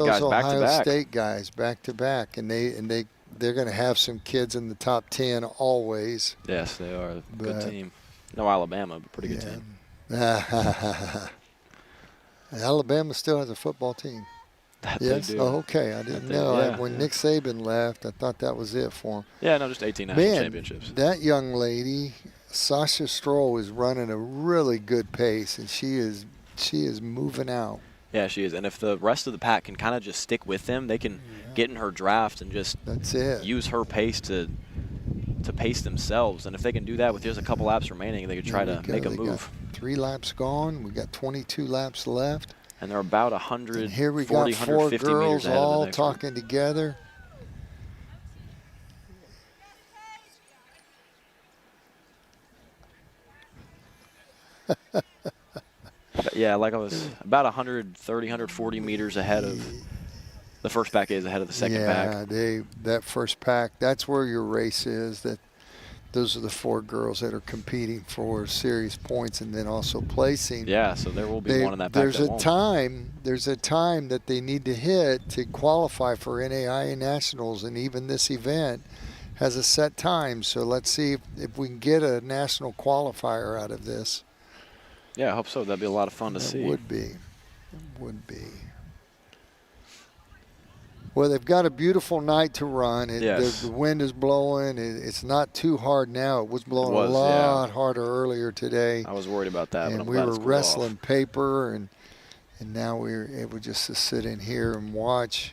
Those guys back to Ohio back. State guys back to back, and they're going to have some kids in the top 10 always. Yes, they are a good team. No Alabama, but pretty good team. Alabama still has a football team. That yes? They do. Oh, okay. I didn't know. Yeah, when Nick Saban left, I thought that was it for him. Yeah, no, just 18 national championships. That young lady, Sasha Stroll, is running a really good pace, and she is moving out. Yeah, she is. And if the rest of the pack can kind of just stick with them, they can get in her draft and just use her pace to pace themselves. And if they can do that with just a couple laps remaining, they could try to make a move. Got 3 laps gone. We got 22 laps left. And they're about 140, and here we got 4 girls all talking together. Yeah, like I was about 130, 140 meters ahead of the first pack is ahead of the second pack. Yeah, that first pack, that's where your race is. Those are the 4 girls that are competing for serious points and then also placing. Yeah, so there will be one in that pack. There's a time that they need to hit to qualify for NAIA Nationals, and even this event has a set time. So let's see if we can get a national qualifier out of this. Yeah, I hope so. That'd be a lot of fun to see. It would be. It would be. Well, they've got a beautiful night to run. The wind is blowing. It's not too hard now. It was blowing a lot harder earlier today. I was worried about that. And but I'm we glad were it's wrestling paper, and now we're able just to sit in here and watch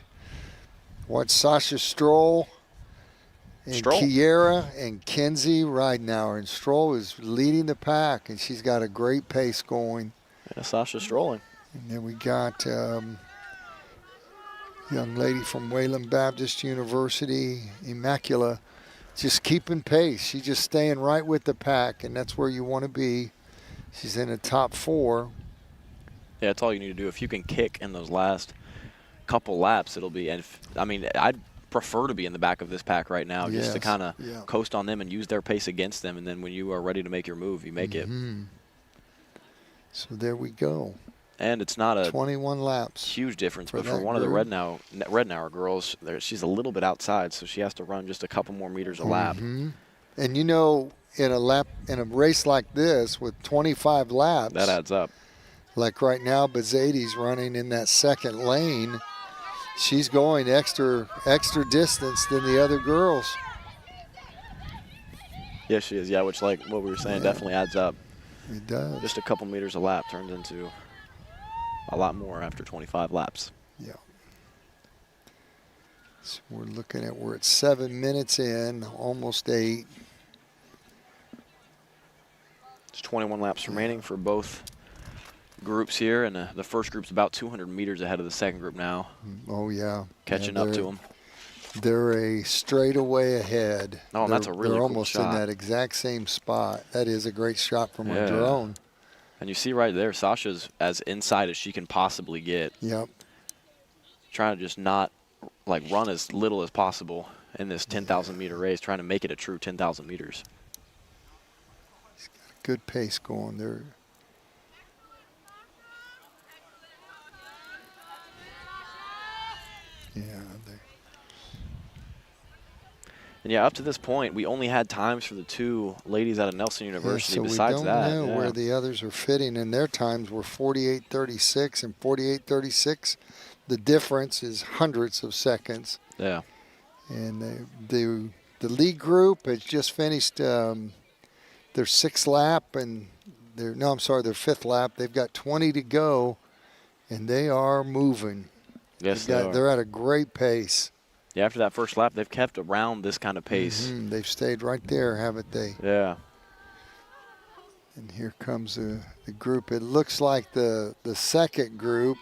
Sasha Stroll and Kiera and Kenzie Ridenauer. And Stroll is leading the pack, and she's got a great pace going. Yeah, Sasha strolling. And then we got young lady from Wayland Baptist University, Immacula, just keeping pace. She's just staying right with the pack, and that's where you want to be. She's in the top 4. Yeah, that's all you need to do. If you can kick in those last couple laps, it'll be. And I'd prefer to be in the back of this pack right now, just to kind of coast on them and use their pace against them. And then when you are ready to make your move, you make it. So there we go. And it's not a 21 laps. Huge difference, but for one of the Ridenauer girls, she's a little bit outside, so she has to run just a couple more meters a lap. And in a race like this with 25 laps, that adds up. Like right now, Bezadi's running in that second lane. She's going extra distance than the other girls. Yes, she is. Yeah, which, like what we were saying, definitely adds up. It does. Just a couple meters a lap turns into a lot more after 25 laps. Yeah. So we're at 7 minutes in, almost 8. There's 21 laps remaining for both groups here, and the first group's about 200 meters ahead of the second group now. Oh, yeah. Catching up to them. They're a straightaway ahead. Oh, and that's a really They're cool almost shot. in that exact same spot. That is a great shot from a drone. And you see right there, Sasha's as inside as she can possibly get. Yep. Trying to just not run as little as possible in this 10,000 meter race, trying to make it a true 10,000 meters. She's got a good pace going there. Yeah. And yeah, up to this point, we only had times for the 2 ladies out of Nelson University. So Besides we that, don't know where the others are fitting, and their times were 48:36 and 48:36. The difference is hundredths of seconds. Yeah. And the lead group has just finished their 6th lap, and their 5th lap. They've got 20 to go, and they are moving. Yes, they are. They're at a great pace. Yeah, after that first lap, they've kept around this kind of pace. They've stayed right there, haven't they? Yeah. And here comes the group. It looks like the second group,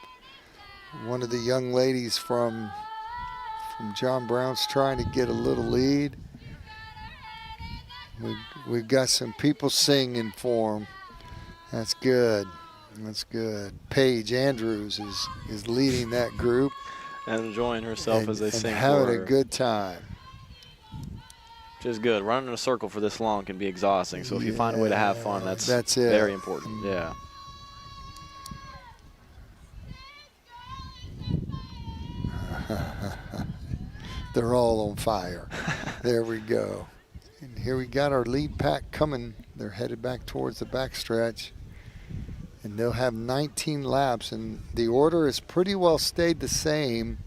one of the young ladies from John Brown's trying to get a little lead. We've got some people singing for them. That's good. That's good. Paige Andrews is leading that group. And enjoying herself as they sing and for her. having a good time. Which is good. Running in a circle for this long can be exhausting. So if you find a way to have fun, that's it. Very important. Yeah. They're all on fire. There we go. And here we got our lead pack coming. They're headed back towards the backstretch. And they'll have 19 laps. And the order has pretty well stayed the same.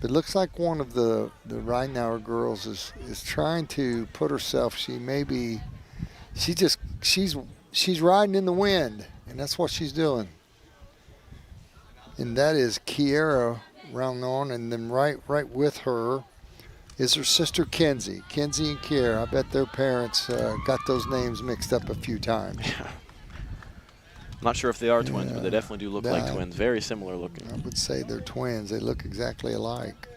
But it looks like one of the Ridenour girls is trying to put herself. She's riding in the wind. And that's what she's doing. And that is Kiera Raunon. And then right with her is her sister Kenzie. Kenzie and Kiera. I bet their parents got those names mixed up a few times. Yeah. I'm not sure if they are twins, but they definitely do look like twins. Very similar looking. I would say they're twins. They look exactly alike.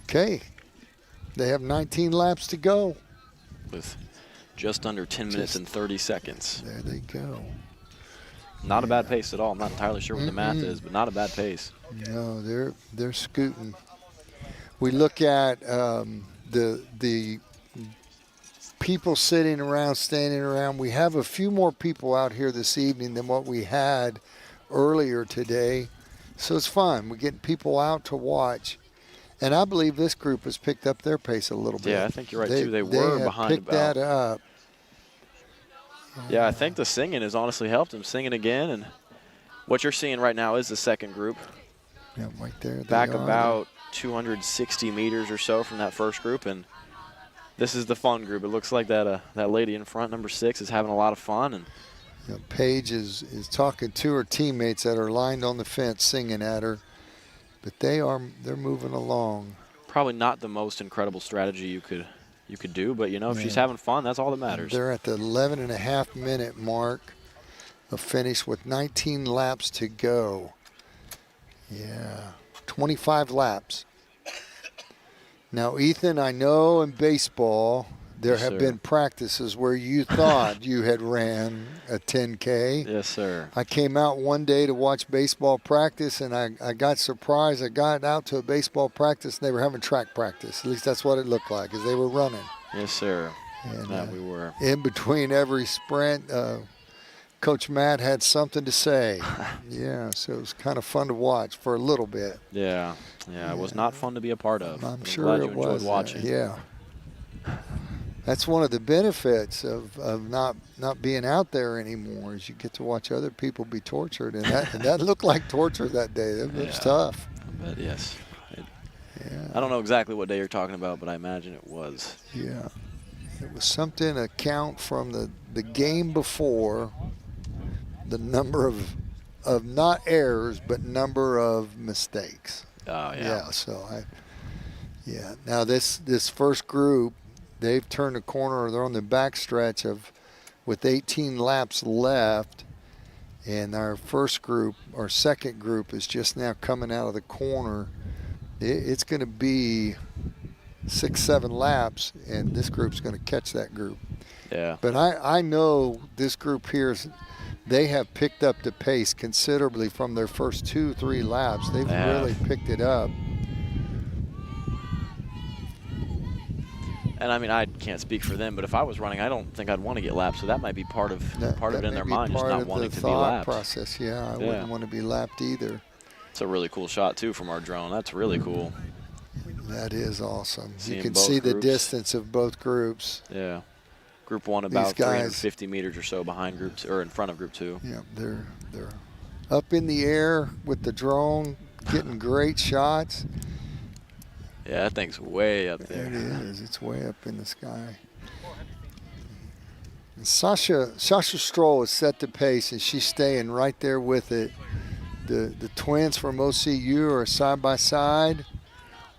Okay. They have 19 laps to go. With just under 10 minutes and 30 seconds. There they go. Not a bad pace at all. I'm not entirely sure what the math is, but not a bad pace. No, they're scooting. We look at the people sitting around, standing around. We have a few more people out here this evening than what we had earlier today. So it's fun. We're getting people out to watch. And I believe this group has picked up their pace a little bit. Yeah, I think you're right, too. They were behind picked that up. Yeah, I think the singing has honestly helped them. Singing again, and what you're seeing right now is the second group. Yeah, right there. Back about 260 meters or so from that first group, and this is the fun group. It looks like that lady in front, number 6, is having a lot of fun. And Paige is talking to her teammates that are lined on the fence, singing at her, but they're moving along. Probably not the most incredible strategy you could do, but if she's having fun, that's all that matters. They're at the 11.5-minute mark of finish with 19 laps to go. Yeah, 25 laps. Now, Ethan, I know in baseball there have been practices where you thought you had ran a 10K. Yes, sir. I came out one day to watch baseball practice, and I got surprised. I got out to a baseball practice, and they were having track practice. At least that's what it looked like, as they were running. Yes, sir. And we were. In between every sprint, Coach Matt had something to say. Yeah, so it was kind of fun to watch for a little bit. Yeah, it was not fun to be a part of. I'm sure glad it you enjoyed was. Watching. Yeah. That's one of the benefits of not being out there anymore, is you get to watch other people be tortured, and that looked like torture that day. It was tough. But yes. I don't know exactly what day you're talking about, but I imagine it was. Yeah. It was something, a count from the game before, the number of not errors, but number of mistakes. Oh, yeah. Yeah, Now this first group, they've turned the corner. They're on the backstretch with 18 laps left. And our second group is just now coming out of the corner. It's going to be 6-7 laps, and this group's going to catch that group. Yeah. But I know this group here, they have picked up the pace considerably from their first 2-3 laps. They've really picked it up. And I mean, I can't speak for them, but if I was running, I don't think I'd want to get lapped. So that might be part of it in their mind, just not wanting to be lapped. Process, yeah. I wouldn't want to be lapped either. It's a really cool shot too from our drone. That's really cool. That is awesome. Seeing you can see groups. The distance of both groups. Yeah. Group 1 about 350 meters or so behind in front of Group 2. Yeah, they're up in the air with the drone, getting great shots. Yeah, that thing's way up there. It is. It's way up in the sky. And Sasha Stroll has set the pace, and she's staying right there with it. The twins from OCU are side by side.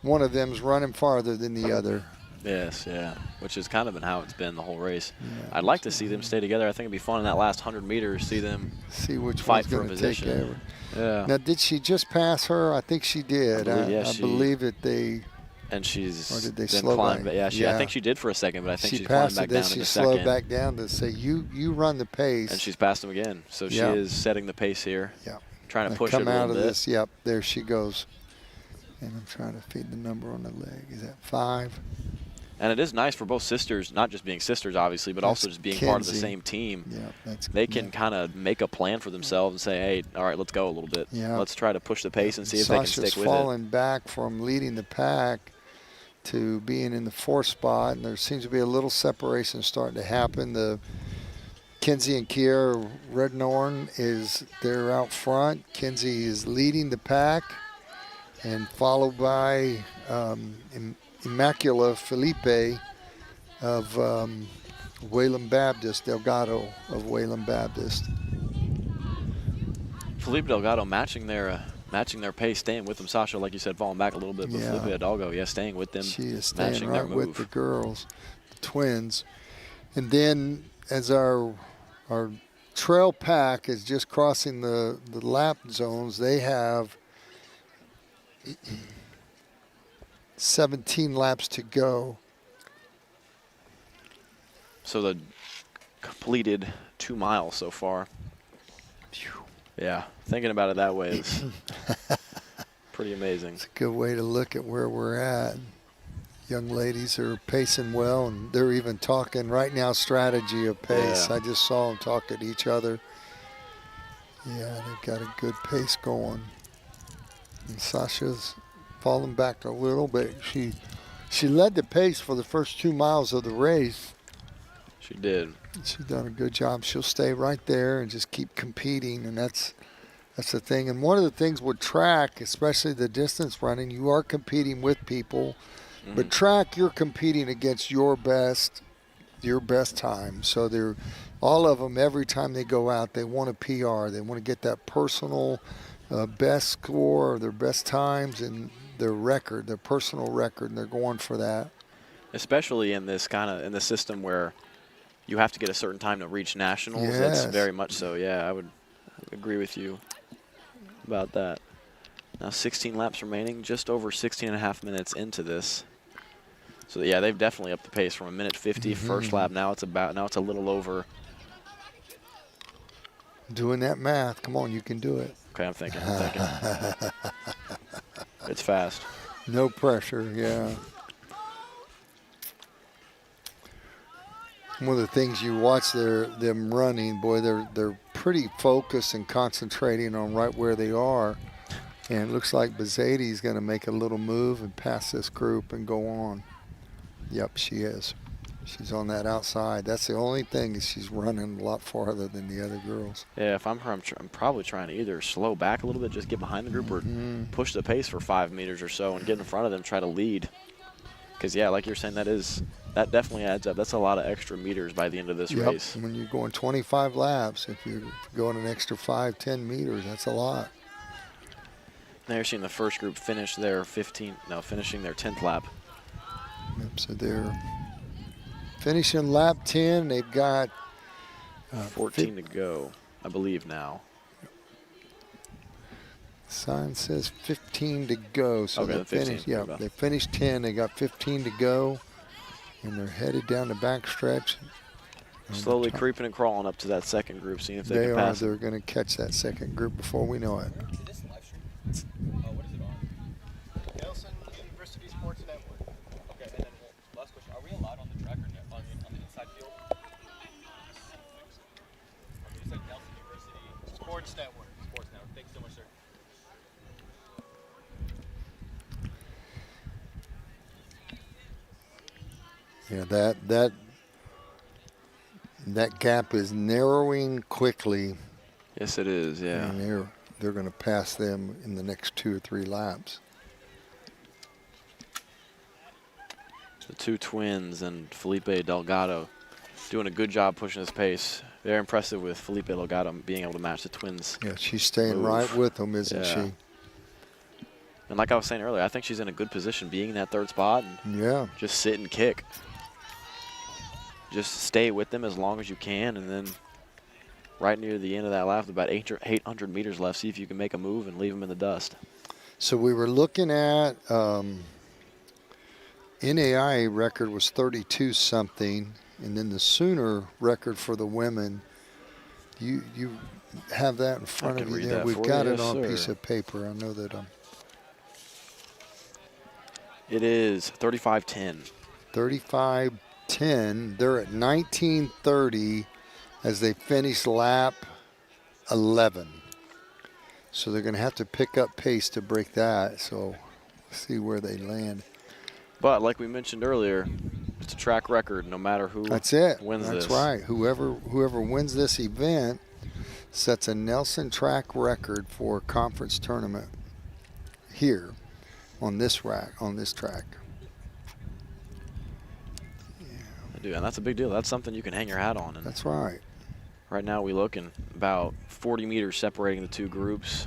One of them's running farther than the other. Yes, yeah, which has kind of been how it's been the whole race. Yeah, I'd like to see them stay together. I think it'd be fun in that last 100 meters, see which fight for a position. Yeah. Now, did she just pass her? I think she did. I believe that they. And she's or did they then slow climbed. back? Yeah, I think she did for a second, but I think she she's climbed back down she in a slowed second. back down to say, you run the pace. And she's passed him again. So she is setting the pace here. Yeah. Trying to push it a little bit. Come out of this. Yep, there she goes. And I'm trying to feed the number on the leg. Is that 5? And it is nice for both sisters, not just being sisters, obviously, but also just being part of the same team. Yeah, they can kind of make a plan for themselves and say, hey, all right, let's go a little bit. Yeah. Let's try to push the pace and see if Sasha's they can stick with it. falling back from leading the pack to being in the 4th spot, and there seems to be a little separation starting to happen. The Kenzie and Kiera Rednorn they're out front. Kenzie is leading the pack, and followed by Immacula Felipe of Wayland Baptist, Delgado of Wayland Baptist. Felipe Delgado matching their pace, staying with them. Sasha, like you said, falling back a little bit, but Felipe Hidalgo, staying with them. She is staying right with the girls, the twins. And then as our trail pack is just crossing the lap zones, they have 17 laps to go. So the completed 2 miles so far. Yeah, thinking about it that way is pretty amazing. It's a good way to look at where we're at. Young ladies are pacing well, and they're even talking right now strategy of pace. Yeah. I just saw them talking to each other. Yeah, they've got a good pace going. And Sasha's falling back a little, but she led the pace for the first 2 miles of the race. She did. She's done a good job. She'll stay right there and just keep competing, and that's the thing. And one of the things with track, especially the distance running, you are competing with people. Mm-hmm. But track, you're competing against your best time. So they're all of them. Every time they go out, they want a PR. They want to get that personal best score, their best times, and their record, their personal record, and they're going for that. Especially in this system where you have to get a certain time to reach nationals. Yes. That's very much so. Yeah, I would agree with you about that. Now 16 laps remaining, just over 16 and a half minutes into this. So yeah, they've definitely upped the pace from 1:50 first lap. Now it's a little over. Doing that math. Come on, you can do it. Okay, I'm thinking. It's fast. No pressure, yeah. One of the things you watch them running, boy, they're pretty focused and concentrating on right where they are. And it looks like Bezzati's going to make a little move and pass this group and go on. Yep, she is. She's on that outside. That's the only thing, is she's running a lot farther than the other girls. Yeah, if I'm her, I'm probably trying to either slow back a little bit, just get behind the group, or push the pace for 5 meters or so and get in front of them, try to lead. Because, yeah, like you're saying, that definitely adds up. That's a lot of extra meters by the end of this race. When you're going 25 laps, if you're going an extra 5-10 meters, that's a lot. Now you're seeing the first group finishing their 10th lap. Yep, so they're finishing lap 10. They've got 14 to go, I believe now. Sign says 15 to go. So okay, they finished. Yeah, they finished 10. They got 15 to go, and they're headed down the back stretch. Slowly creeping and crawling up to that second group, seeing if they can pass. They're going to catch that second group before we know it. What is it on? Nelson University Sports Network. Okay, and then last question: are we allowed on the track or on the inside field? Okay, you said Nelson University Sports Network. Sports Network. Thank you so much, sir. Yeah, that gap is narrowing quickly. Yes, it is. Yeah. And they're going to pass them in the next 2 or 3 laps. The two twins and Felipe Delgado doing a good job pushing his pace. Very impressive with Felipe Delgado being able to match the twins. Yeah, she's staying right with them, isn't she? And like I was saying earlier, I think she's in a good position being in that 3rd spot. And just sit and kick. Just stay with them as long as you can, and then right near the end of that lap, about 800 meters left, see if you can make a move and leave them in the dust. So we were looking at NAIA record was 32-something, and then the Sooner record for the women. You have that in front of you there. We've got it on a piece of paper. I know that. It is 35:10. 35:10. They're at 19:30 as they finish lap 11. So they're going to have to pick up pace to break that. So we'll see where they land. But like we mentioned earlier, it's a track record no matter who That's it. wins this. That's right. Whoever wins this event sets a Nelson track record for a conference tournament here on this track. I do, and that's a big deal. That's something you can hang your hat on. And that's right. Right now we look in about 40 meters separating the two groups.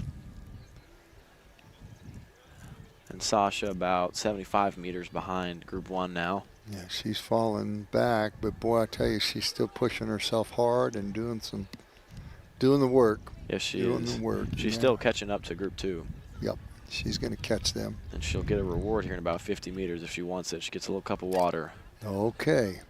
And Sasha about 75 meters behind Group 1 now. Yeah, she's falling back, but boy, I tell you, she's still pushing herself hard and doing the work. Yes, she doing is. The work. She's still catching up to Group 2. Yep, she's going to catch them. And she'll get a reward here in about 50 meters if she wants it. She gets a little cup of water. Okay.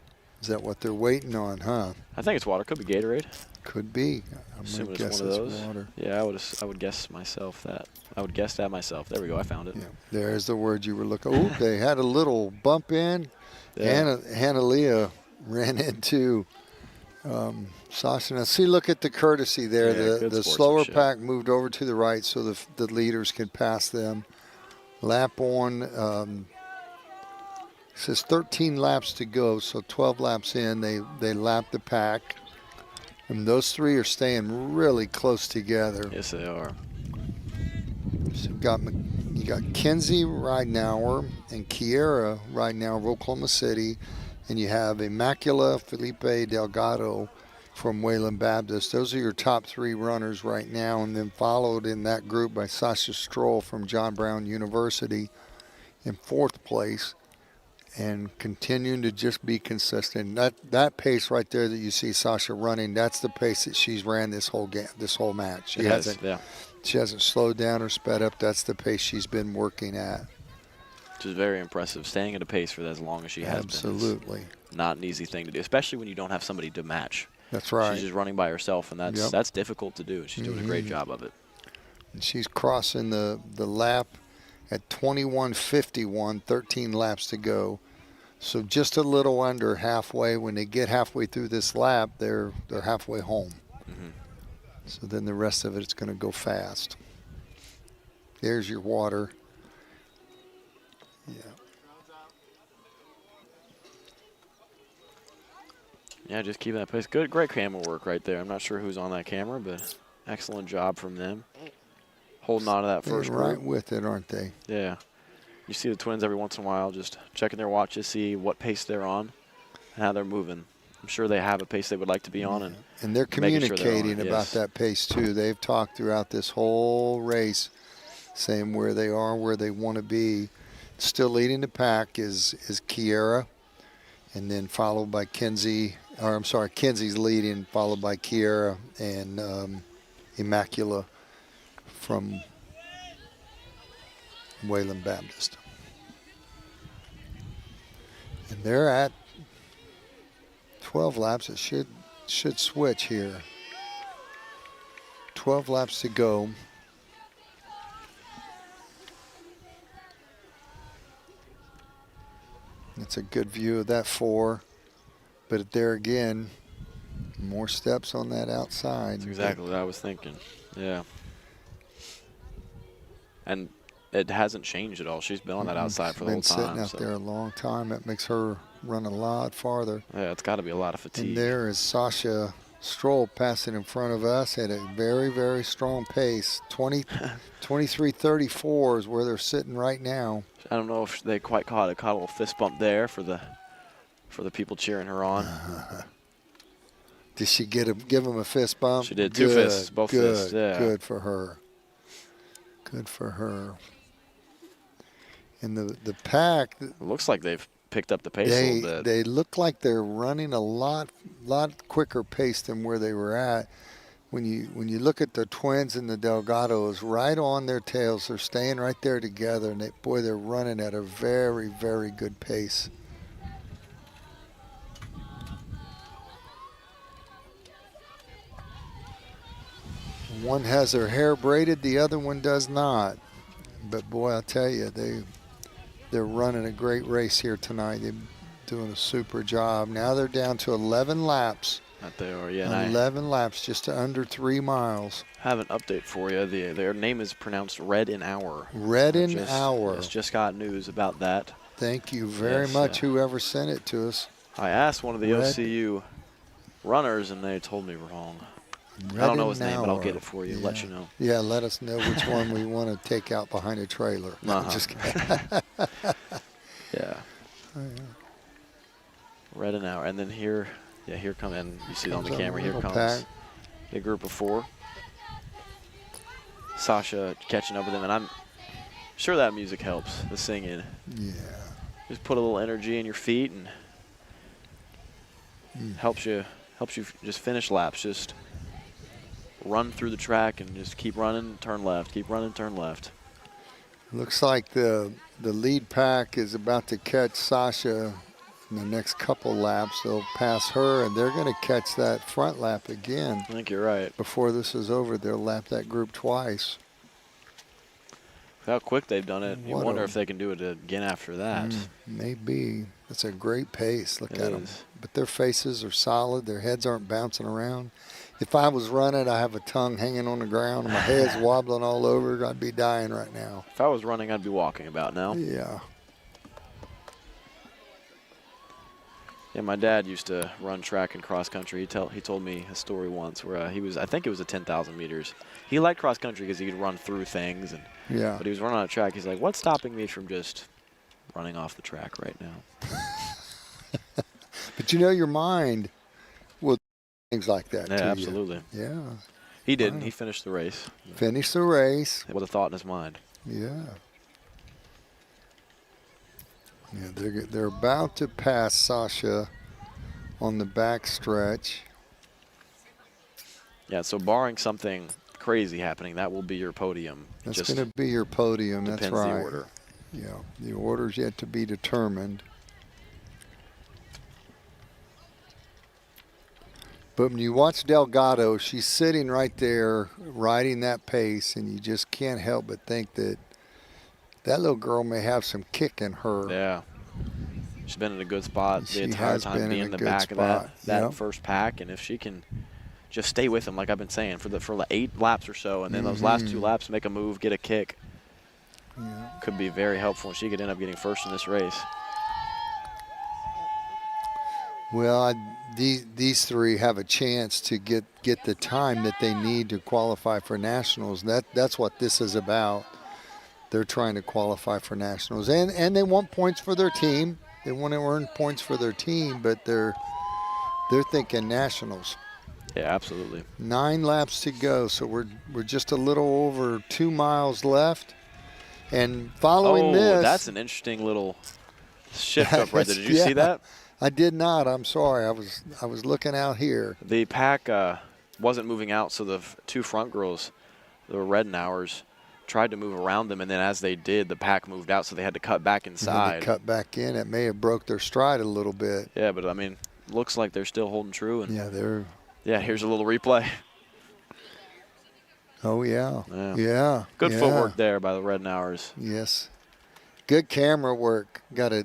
Is that what they're waiting on, huh? I think it's water. Could be Gatorade. Could be. I'm assuming gonna it's guess one of those. Water. Yeah, I would guess myself that. I would guess that myself. There we go. I found it. Yeah. There's the word you were looking. Oh, they had a little bump in. Yeah. Hannah Leah ran into Sasha. Now, see, look at the courtesy there. Yeah, the slower pack moved over to the right so the leaders can pass them. Lap on. It says 13 laps to go, so 12 laps in, they lap the pack. And those three are staying really close together. Yes, they are. So you got Kenzie Ridenauer and Kiera Ridenauer of Oklahoma City, and you have Immacula Felipe Delgado from Wayland Baptist. Those are your top three runners right now, and then followed in that group by Sasha Stroll from John Brown University in 4th place. And continuing to just be consistent. That pace right there that you see Sasha running, that's the pace that she's ran this whole match. She hasn't slowed down or sped up. That's the pace she's been working at. Which is very impressive. Staying at a pace for as long as she has been. Absolutely. Not an easy thing to do, especially when you don't have somebody to match. That's right. She's just running by herself, and that's difficult to do. She's doing a great job of it. And she's crossing the lap at 21:51, 13 laps to go. So just a little under halfway. When they get halfway through this lap, they're halfway home. Mm-hmm. So then the rest of it's going to go fast. There's your water. Yeah. Yeah, just keeping that pace. Great camera work right there. I'm not sure who's on that camera, but excellent job from them. Holding on to that first group. Right with it, aren't they? Yeah. You see the twins every once in a while just checking their watches, see what pace they're on and how they're moving. I'm sure they have a pace they would like to be on. And they're communicating about that pace, too. They've talked throughout this whole race, saying where they are, where they want to be. Still leading the pack is Kiera, and then followed by Kenzie. Or I'm sorry, Kenzie's leading, followed by Kiera and Immacula from Wayland Baptist. And they're at 12 laps. It should switch here. 12 laps to go. It's a good view of that 4. But there again, more steps on that outside. That's exactly what I was thinking. Yeah. And it hasn't changed at all. She's been on that outside for the whole time. Been sitting out there a long time. That makes her run a lot farther. Yeah, it's got to be a lot of fatigue. And there is Sasha Stroll passing in front of us at a very, very strong pace. 23:34 is where they're sitting right now. I don't know if they quite caught a little fist bump there for the people cheering her on. Did she give him a fist bump? She did. Two fists, both fists. Yeah. Good for her. Good for her. And the pack. It looks like they've picked up the pace a little bit. They look like they're running a lot quicker pace than where they were at. When you look at the twins and the Delgados, right on their tails, they're staying right there together, and they're running at a very, very good pace. One has their hair braided, the other one does not. But boy, I'll tell you, they're running a great race here tonight. They've doing a super job. Now they're down to 11 laps. That they are, yeah. 11 laps, just under 3 miles. I have an update for you. Their name is pronounced Red in Hour. Red in Hour. Just got news about that. Thank you very much, whoever sent it to us. I asked one of the OCU runners, and they told me wrong. I don't know his name, but I'll get it for you. Let you know. Yeah, let us know which one we want to take out behind a trailer. No, just kidding. Yeah. Red an Hour. And then here comes, and you see it on the camera, here comes the group of 4. Sasha catching up with them, and I'm sure that music helps, the singing. Yeah. Just put a little energy in your feet and helps you just finish laps. Just run through the track and just keep running, turn left, keep running, turn left. Looks like the lead pack is about to catch Sasha in the next couple laps. They'll pass her, and they're going to catch that front lap again. I think you're right. Before this is over, they'll lap that group twice. How quick they've done it. You wonder if they can do it again after that. Maybe. It's a great pace. Look at them. But their faces are solid. Their heads aren't bouncing around. If I was running, I have a tongue hanging on the ground and my head's wobbling all over. I'd be dying right now. If I was running, I'd be walking about now. Yeah. Yeah, my dad used to run track and cross country. He told me a story once where I think it was 10,000 meters. He liked cross country because he could run through things. But he was running on a track. He's like, what's stopping me from just running off the track right now? But you know, your mind will do things like that. Yeah, absolutely. Yeah. He didn't. He finished the race. Finished the race. With a thought in his mind. Yeah. Yeah, they're about to pass Sasha on the back stretch. Yeah, so barring something crazy happening, that will be your podium. That's going to be your podium. That's right. Depends the order. Yeah, the order's yet to be determined. But when you watch Delgado, she's sitting right there riding that pace, and you just can't help but think that that little girl may have some kick in her. Yeah. She's been in a good spot the entire time, being in the back of that first pack. And if she can just stay with them, like I've been saying, for the 8 laps or so, and then those last 2 laps make a move, get a kick, could be very helpful. And she could end up getting first in this race. Well, these 3 have a chance to get the time that they need to qualify for nationals. That's what this is about. They're trying to qualify for nationals, and they want points for their team. They want to earn points for their team, but they're thinking nationals. Yeah, absolutely. 9 laps to go, so we're just a little over 2 miles left. And following this, that's an interesting little shift up right there. Did you see that? I did not. I'm sorry. I was looking out here. The pack wasn't moving out, so the 2 front girls, the Red and Hours, tried to move around them, and then as they did, the pack moved out, so they had to cut back inside. Cut back in. It may have broke their stride a little bit. Yeah, but I mean, looks like they're still holding true. And yeah, here's a little replay. Oh yeah. Yeah. Good footwork there by the Red and Hours. Yes. Good camera work. Got a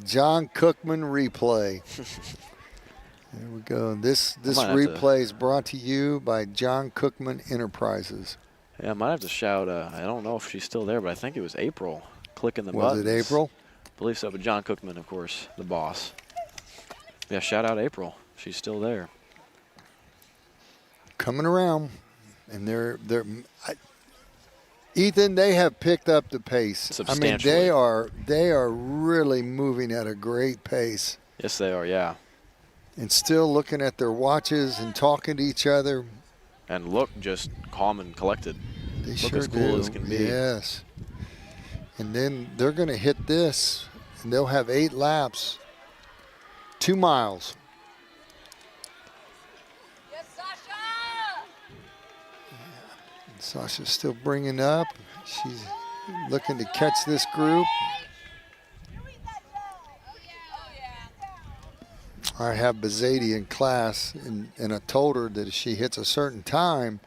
John Cookman replay. There we go. This replay is brought to you by John Cookman Enterprises. Yeah, I might have to shout, I don't know if she's still there, but I think it was April clicking the buttons. Was it April? I believe so, but John Cookman, of course, the boss. Yeah, shout out April. She's still there. Coming around. And Ethan, they have picked up the pace. I mean, they are really moving at a great pace. Yes, they are, yeah. And still looking at their watches and talking to each other. And look just calm and collected. They look as cool as can be. Yes. And then they're going to hit this, and they'll have 8 laps, 2 miles. Yes, Sasha! And Sasha's still bringing up. She's looking to catch this group. I have Bezzadi in class, and I told her that if she hits a certain time,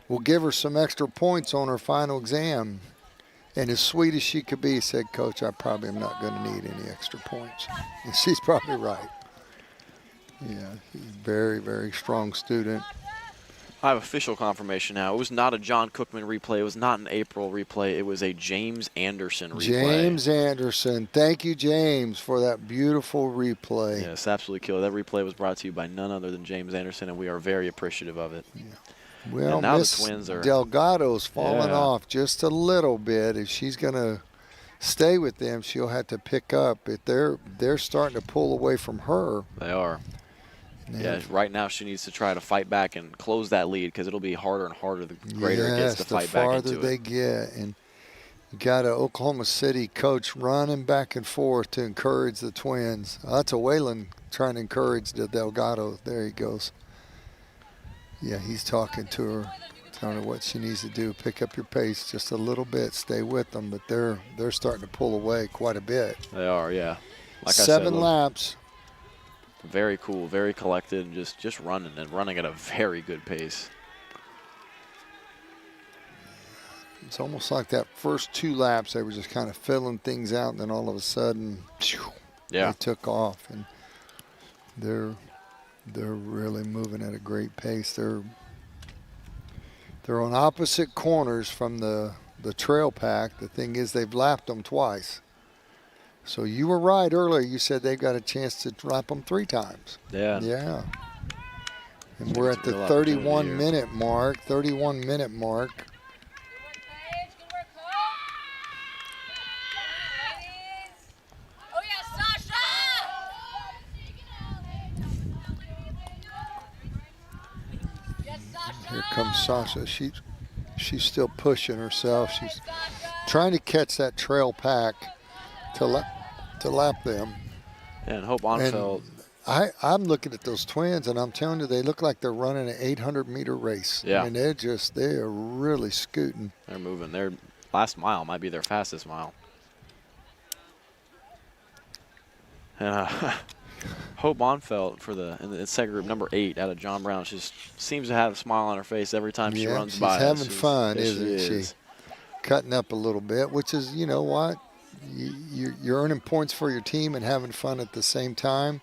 we'll give her some extra points on her final exam. And as sweet as she could be, said, Coach, I probably am not going to need any extra points. And she's probably right. Yeah, she's a very, very strong student. I have official confirmation now. It was not a John Cookman replay. It was not an April replay. It was a James Anderson replay. James Anderson. Thank you, James, for that beautiful replay. Yes, absolutely killer. That replay was brought to you by none other than James Anderson, and we are very appreciative of it. Yeah. Well, now Miss the Twins are Delgado's fallen off just a little bit. If she's going to stay with them, she'll have to pick up. If they're starting to pull away from her. They are. Yeah, right now she needs to try to fight back and close that lead because it'll be harder and harder the greater it gets to fight back into it. the farther they get. And you got an Oklahoma City coach running back and forth to encourage the Twins. That's a Whalen trying to encourage the Delgado. There he goes. Yeah, he's talking to her, telling her what she needs to do. Pick up your pace just a little bit. Stay with them. But they're starting to pull away quite a bit. They are, yeah. Like 7 laps. Very cool, very collected, and just running and running at a very good pace. It's almost like that first 2 laps, they were just kind of filling things out, and then all of a sudden, they took off, and they're really moving at a great pace. They're on opposite corners from the trail pack. The thing is, they've lapped them twice. So you were right earlier. You said they've got a chance to lap them 3 times. Yeah. Yeah. And we're at the 31-minute mark. 31-minute mark. Good work, ladies. Oh, yeah, Sasha! Yes, Sasha! Here comes Sasha. She's still pushing herself. She's trying to catch that trail pack to lap them. And Hope Onfeld. I'm looking at those Twins, and I'm telling you, they look like they're running an 800-meter race. Yeah. And they are really scooting. They're moving. Their last mile might be their fastest mile. And Hope Onfeld in the second group, number 8 out of John Brown. She just seems to have a smile on her face every time she runs by us. She's having fun, isn't she? Cutting up a little bit, which is, you know what? You're earning points for your team and having fun at the same time.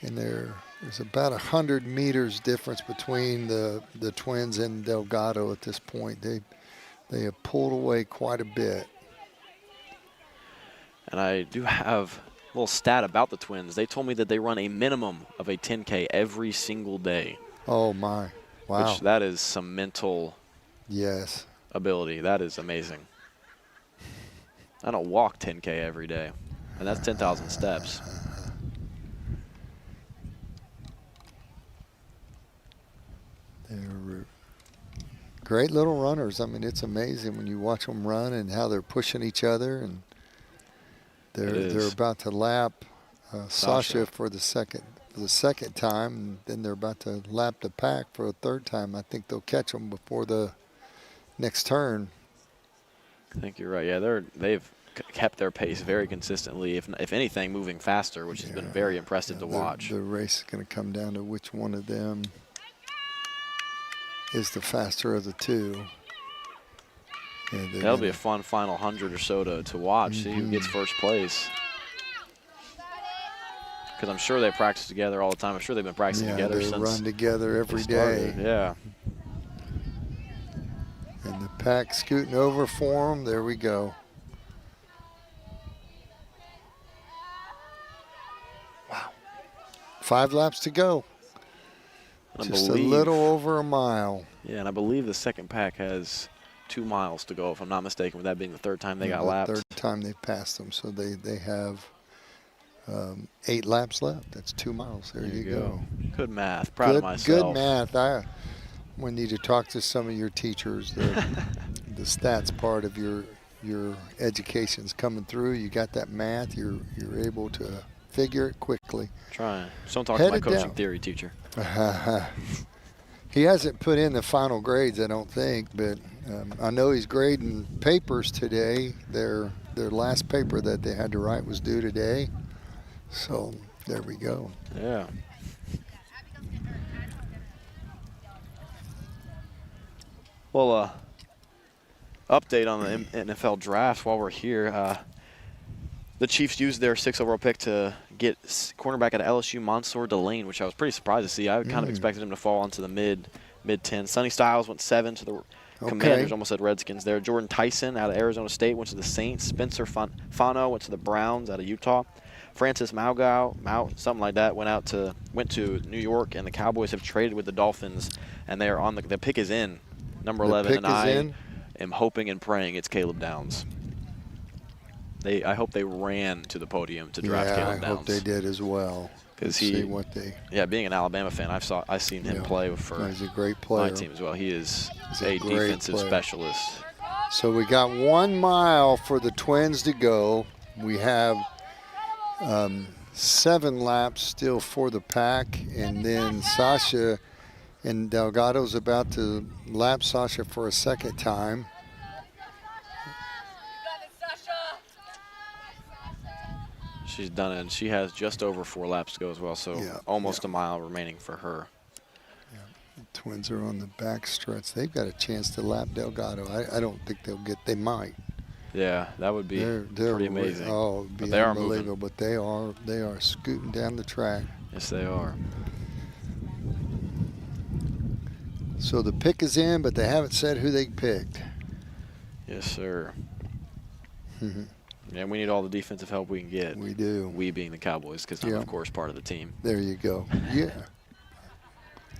And there's about 100 meters difference between the Twins and Delgado at this point. They have pulled away quite a bit. And I do have a little stat about the Twins. They told me that they run a minimum of a 10K every single day. Oh, my. Wow. Which that is some mental ability. That is amazing. I don't walk 10K every day, and that's 10,000 steps. They're great little runners. I mean, it's amazing when you watch them run and how they're pushing each other, and they're about to lap Sasha for the second time, and then they're about to lap the pack for a 3rd time. I think they'll catch them before the next turn. I think you're right. Yeah, they've kept their pace very consistently, if anything, moving faster, which has been very impressive to watch. The race is going to come down to which one of them is the faster of the 2. That'll be a fun final 100 or so to watch, see who gets first place. Because I'm sure they practice together all the time. I'm sure they've been practicing together since they run together every day. Yeah. And the pack scooting over for them. There we go. Wow. 5 laps to go. Just a little over a mile. Yeah, and I believe the second pack has 2 miles to go, if I'm not mistaken, with that being the 3rd time they got lapped. 3rd time they passed them, so they have 8 laps left. That's 2 miles. There you go. Good math. Proud of myself. Good math. We need to talk to some of your teachers. The stats part of your education's coming through. You got that math. You're able to figure it quickly. Trying. So don't talk to my coaching theory teacher. He hasn't put in the final grades, I don't think, but I know he's grading papers today. Their last paper that they had to write was due today. So there we go. Yeah. Well, update on the NFL draft while we're here. The Chiefs used their 6th overall pick to get cornerback at LSU, Mansour Delane, which I was pretty surprised to see. I kind of expected him to fall into the mid-10. Sonny Styles went 7 to the Commanders, almost said Redskins there. Jordan Tyson out of Arizona State went to the Saints. Spencer Fano went to the Browns out of Utah. Francis Mauigoa, something like that, went to New York, and the Cowboys have traded with the Dolphins, and they are on the pick is in, number 11, and I am hoping and praying it's Caleb Downs. I hope they ran to the podium to draft Caleb Downs. I hope they did as well. Because being an Alabama fan, I've seen him play for he's a great player. My team as well. He's a defensive specialist. So we got 1 mile for the Twins to go. We have 7 laps still for the pack, and then Sasha and Delgado's about to lap Sasha for a second time. She's done it, and she has just over 4 laps to go as well, so almost a mile remaining for her. Yeah. The Twins are on the back stretch. They've got a chance to lap Delgado. I don't think they might. Yeah, that would be pretty amazing. Oh, it would be unbelievable, but they are scooting down the track. Yes, they are. So the pick is in, but they haven't said who they picked. Yes, sir. And we need all the defensive help we can get. We do. We being the Cowboys, because I'm, of course, part of the team. There you go. Yeah.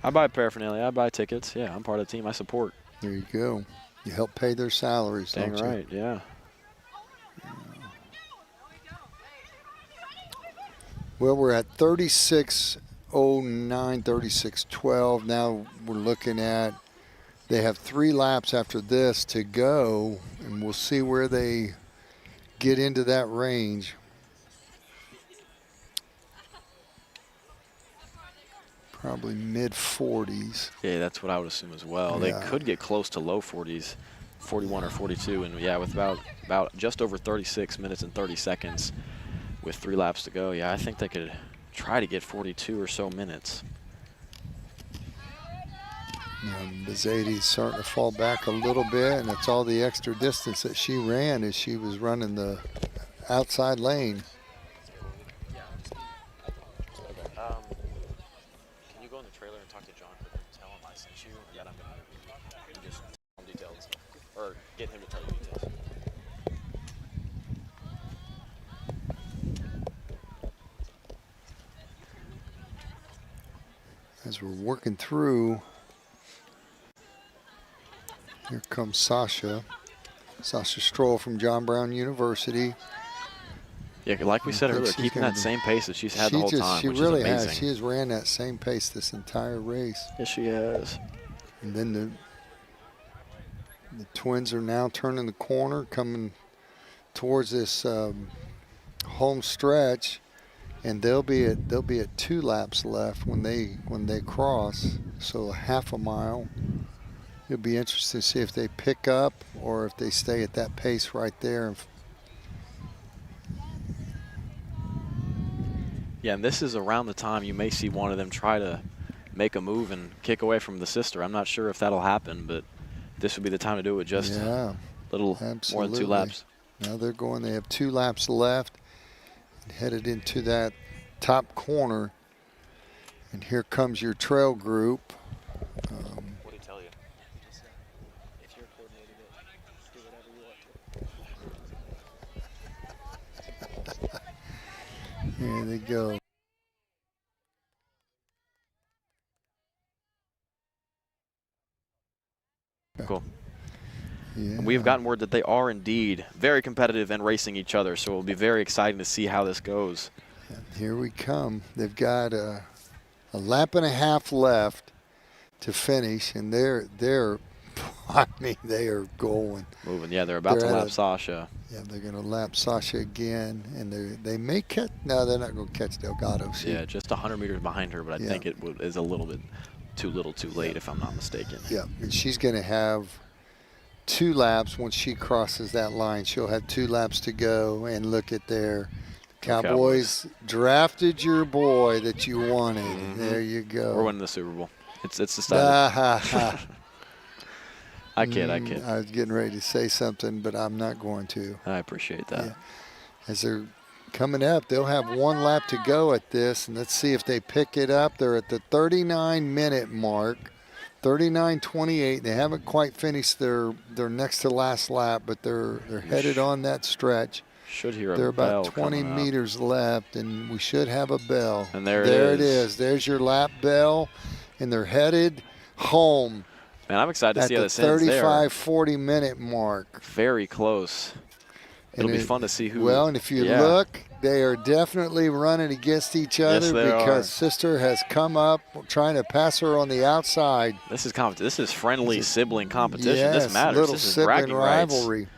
I buy paraphernalia. I buy tickets. Yeah, I'm part of the team. I support. There you go. You help pay their salaries, don't you? Dang right, yeah. Well, we're at 36:09, 36:12. Now we're looking at, they have 3 laps after this to go, and we'll see where they get into that range. Probably mid-40s. Yeah, that's what I would assume as well. They could get close to low 40s, 41 or 42, and with about just over 36 minutes and 30 seconds with 3 laps to go. Yeah, I think they could try to get 42 or so minutes. Bezzati's starting to fall back a little bit, and it's all the extra distance that she ran as she was running the outside lane. Can you go in the trailer and talk to John and tell him I sent you, and that I'm going to just tell him details, or get him to tell you details? As we're working through, here comes Sasha Stroll from John Brown University. Yeah, like we said earlier, keeping that same pace that she's had the whole time, she which really is amazing. has. She has ran that same pace this entire race. Yes, she has. And then the Twins are now turning the corner, coming towards this home stretch, and they'll be at 2 laps left when they cross. So a half a mile. It'll be interesting to see if they pick up or if they stay at that pace right there. Yeah, and this is around the time you may see one of them try to make a move and kick away from the sister. I'm not sure if that'll happen, but this would be the time to do it. Just a little more than 2 laps. Now they're going. They have 2 laps left, and headed into that top corner. And here comes your trail group. What did he tell you? If you're coordinating it, do whatever you want to. Here they go. Cool. Yeah. And we've gotten word that they are indeed very competitive and racing each other, so it'll be very exciting to see how this goes. And here we come. They've got a lap and a half left to finish, and they're I mean, they are going. Moving, yeah, they're about to lap Sasha. Yeah, they're going to lap Sasha again, and they may catch. No, they're not going to catch Delgado. Yeah, just 100 meters behind her, but I think it is a little bit too late, if I'm not mistaken. Yeah, and she's going to have 2 laps once she crosses that line. She'll have 2 laps to go, and look at there. Cowboys drafted your boy that you wanted. There you go. We're winning the Super Bowl. It's decided. I kid. I was getting ready to say something, but I'm not going to. I appreciate that. Yeah. As they're coming up, they'll have 1 lap to go at this, and let's see if they pick it up. They're at the 39-minute mark, 39:28. They haven't quite finished their next to last lap, but they're headed on that stretch. Should hear a They're bell about 20 coming up. meters left, and we should have a bell. And there it is. There's your lap bell, and they're headed home. Man, I'm excited to see how this at ends the there. 35-40-minute mark. Very close. It'll be fun to see who. Well, and if you look, they are definitely running against each other because Sister has come up trying to pass her on the outside. This is friendly sibling competition. Yes, this matters. Little This is sibling bragging rivalry. rights.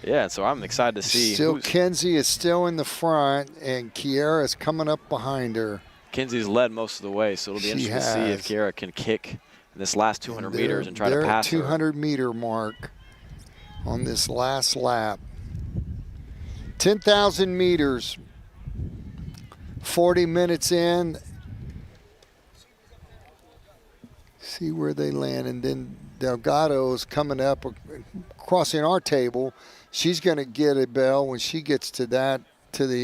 Yeah, so I'm excited to see. Still, Kenzie is still in the front, and Kiera is coming up behind her. Kenzie's led most of the way, so it'll be interesting to see if Kiera can kick in this last 200 meters and try to pass her. They're at 200-meter mark on this last lap. 10,000 meters, 40 minutes in. See where they land, and then Delgado is coming up, crossing our table. She's going to get a bell when she gets to the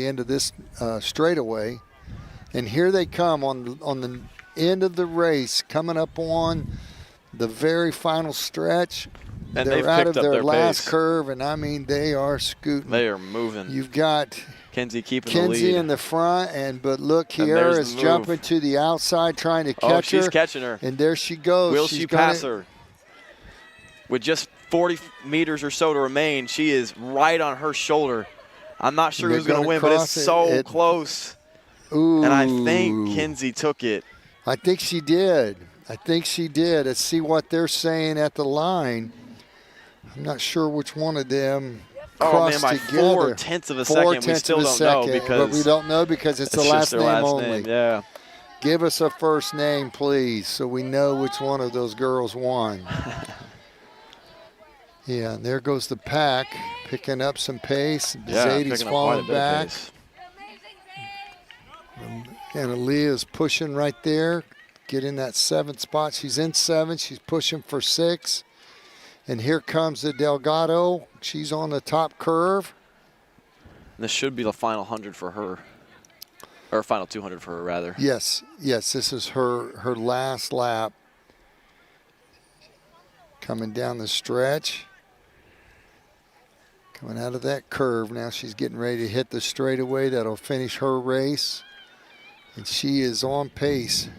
end of this straightaway. And here they come on the end of the race, coming up on the very final stretch. And they're out of their last pace. curve, and I mean they are scooting. They are moving. You've got Kenzie keeping the lead. Kenzie in the front, but look, Kiera is jumping to the outside trying to catch her. She's catching her. And there she goes. Will she pass her? With just 40 meters or so to remain, she is right on her shoulder. I'm not sure who's going to win, but it's so close. Ooh. And I think Kenzie took it. I think she did. Let's see what they're saying at the line. I'm not sure which one of them crossed by together. 4/10 of a second. We still don't know because we don't know because it's the last name only. Yeah. Give us a first name, please, so we know which one of those girls won. Yeah, and there goes the pack, picking up some pace. Zadie's falling back. And Aaliyah's pushing right there, getting that 7th spot. She's in 7. She's pushing for 6. And here comes the Delgado. She's on the top curve. This should be the final 100 for her. Or final 200 for her, rather. Yes, this is her last lap. Coming down the stretch. Coming out of that curve. Now she's getting ready to hit the straightaway. That'll finish her race. And she is on pace.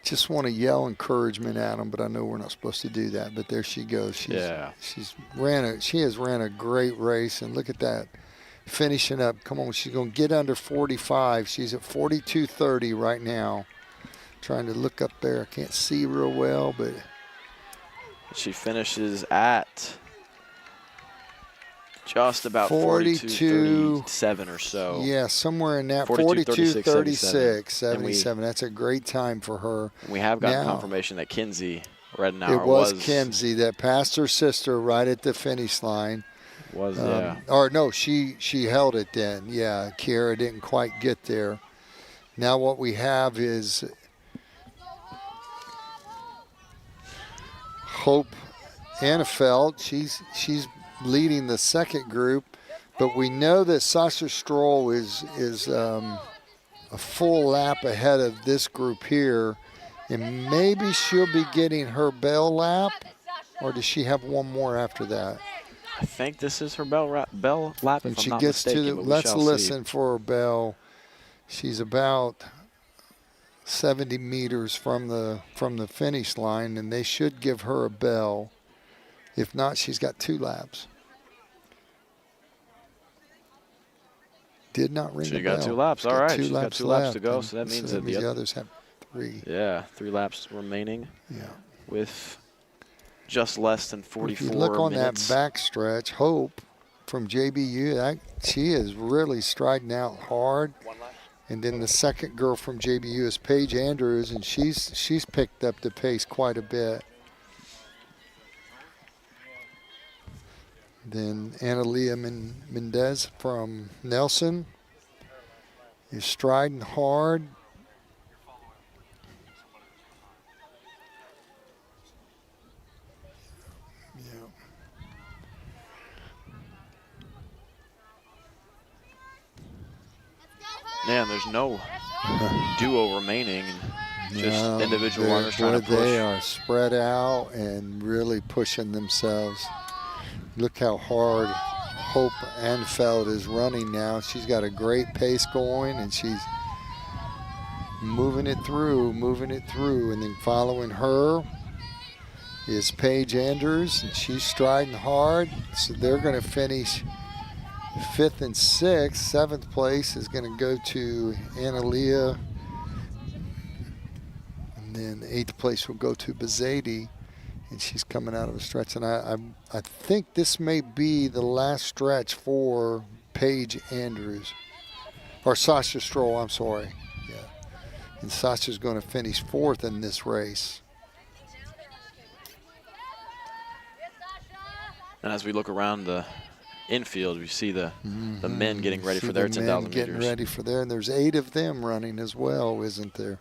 Just want to yell encouragement at them, but I know we're not supposed to do that. But there she goes. She has ran a great race, and look at that, finishing up. Come on, she's going to get under 45. She's at 42:30 right now. Trying to look up there. I can't see real well, but she finishes at just about 42:37 or so. Yeah, somewhere in that 42:36, 77. That's a great time for her. We have gotten confirmation that Kenzie Redenauer It was Kenzie that passed her sister right at the finish line. Or no, she held it then. Yeah, Kiera didn't quite get there. Now what we have is Hope Annefeld. She's leading the second group, but we know that Sasha Stroll is a full lap ahead of this group here, and maybe she'll be getting her bell lap, or does she have one more after that? I think this is her bell lap. When she gets to the, let's listen for her bell. She's about 70 meters from the finish line, and they should give her a bell. If not, she's got 2 laps. Did not ring a bell. She got 2 laps. All right. She's got 2 laps to go, left, so that means that the others have 3. Yeah, 3 laps remaining. Yeah. With just less than 44 minutes. If you look on that back stretch, Hope from JBU, she is really striding out hard. And then the second girl from JBU is Paige Andrews, and she's picked up the pace quite a bit. Then Analia Mendez from Nelson is striding hard. Yeah, and there's no duo remaining. Just individual runners trying to push. They are spread out and really pushing themselves. Look how hard Hope Anfeld is running now. She's got a great pace going, and she's moving it through. And then following her is Paige Andrews, and she's striding hard. So they're going to finish 5th and 6th. 7th place is going to go to Analia. And then 8th place will go to Bezzadi. And she's coming out of a stretch. And I think this may be the last stretch for Paige Andrews. Or Sasha Stroll, I'm sorry. Yeah. And Sasha's going to finish 4th in this race. And as we look around the infield, we see the men getting ready for their 10,000 meters. Getting ready for there. And there's 8 of them running as well, isn't there?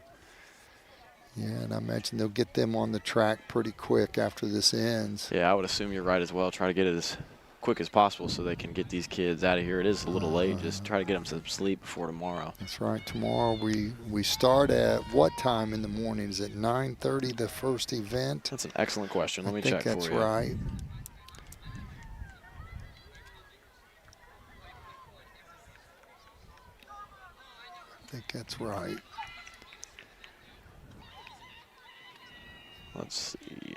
Yeah, and I imagine they'll get them on the track pretty quick after this ends. Yeah, I would assume you're right as well. Try to get it as quick as possible so they can get these kids out of here. It is a little late. Just try to get them some sleep before tomorrow. That's right. Tomorrow we start at what time in the morning? Is it 9:30, the first event? That's an excellent question. Let me check for you. I think that's right. I think that's right. Let's see.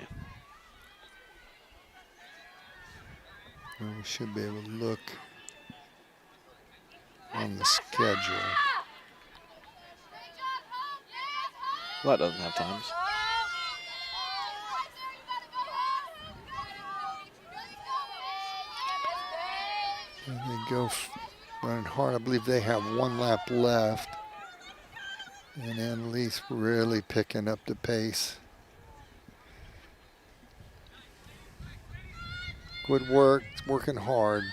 Well, we should be able to look on the schedule. Well, that doesn't have times. And they go running hard. I believe they have 1 lap left. And Annalise really picking up the pace. Good work, working hard.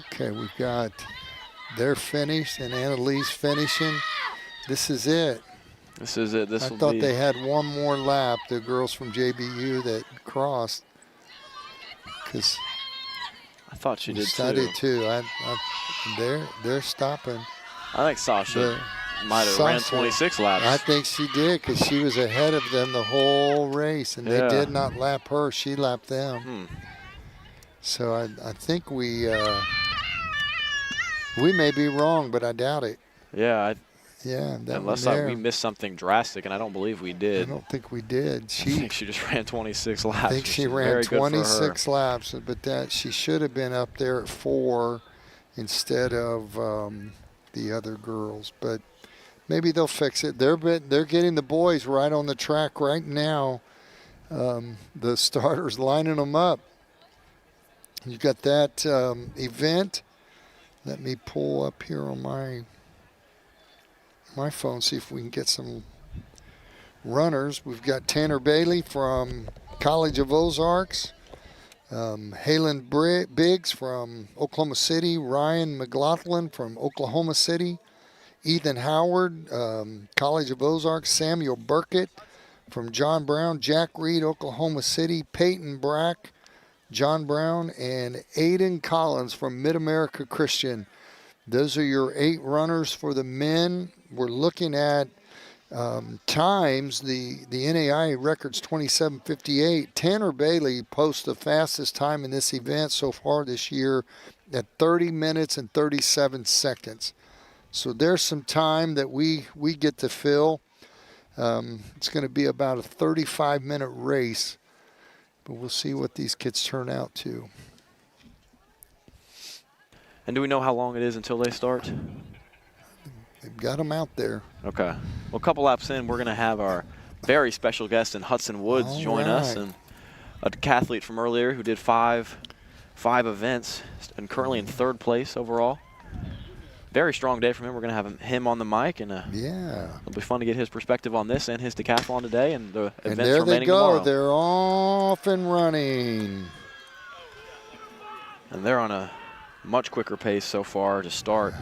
Okay, we've got, they're finished and Annalise finishing. This is it. This is it. I thought they had 1 more lap, the girls from JBU that crossed. Because I thought she did too. I did too. They're stopping. I think Sasha might have ran 26 laps. I think she did because she was ahead of them the whole race, and they did not lap her. She lapped them. So I think we may be wrong, but I doubt it. Yeah. Unless we missed something drastic, and I don't believe we did. I don't think we did. I think she just ran 26 laps. I think she ran 26 laps, but that she should have been up there at 4 instead of the other girls. But maybe they'll fix it. They're getting the boys right on the track right now. The starters lining them up. You got that event. Let me pull up here on my phone, see if we can get some runners. We've got Tanner Bailey from College of Ozarks, Halen Biggs from Oklahoma City, Ryan McLaughlin from Oklahoma City, Ethan Howard, College of Ozarks, Samuel Burkett from John Brown, Jack Reed, Oklahoma City, Peyton Brack, John Brown, and Aiden Collins from Mid-America Christian. Those are your 8 runners for the men. We're looking at times. The NAIA record's 27:58. Tanner Bailey posts the fastest time in this event so far this year at 30 minutes and 37 seconds. So there's some time that we get to fill. It's going to be about a 35-minute race, but we'll see what these kids turn out to. And do we know how long it is until they start? They've got them out there. Okay. Well, a couple laps in, we're going to have our very special guest in Hudson Woods join us, and a decathlete from earlier who did five events and currently in 3rd place overall. Very strong day from him. We're going to have him on the mic, and it'll be fun to get his perspective on this and his decathlon today and the events remaining tomorrow. And there they go. They're off and running. And they're on a much quicker pace so far to start.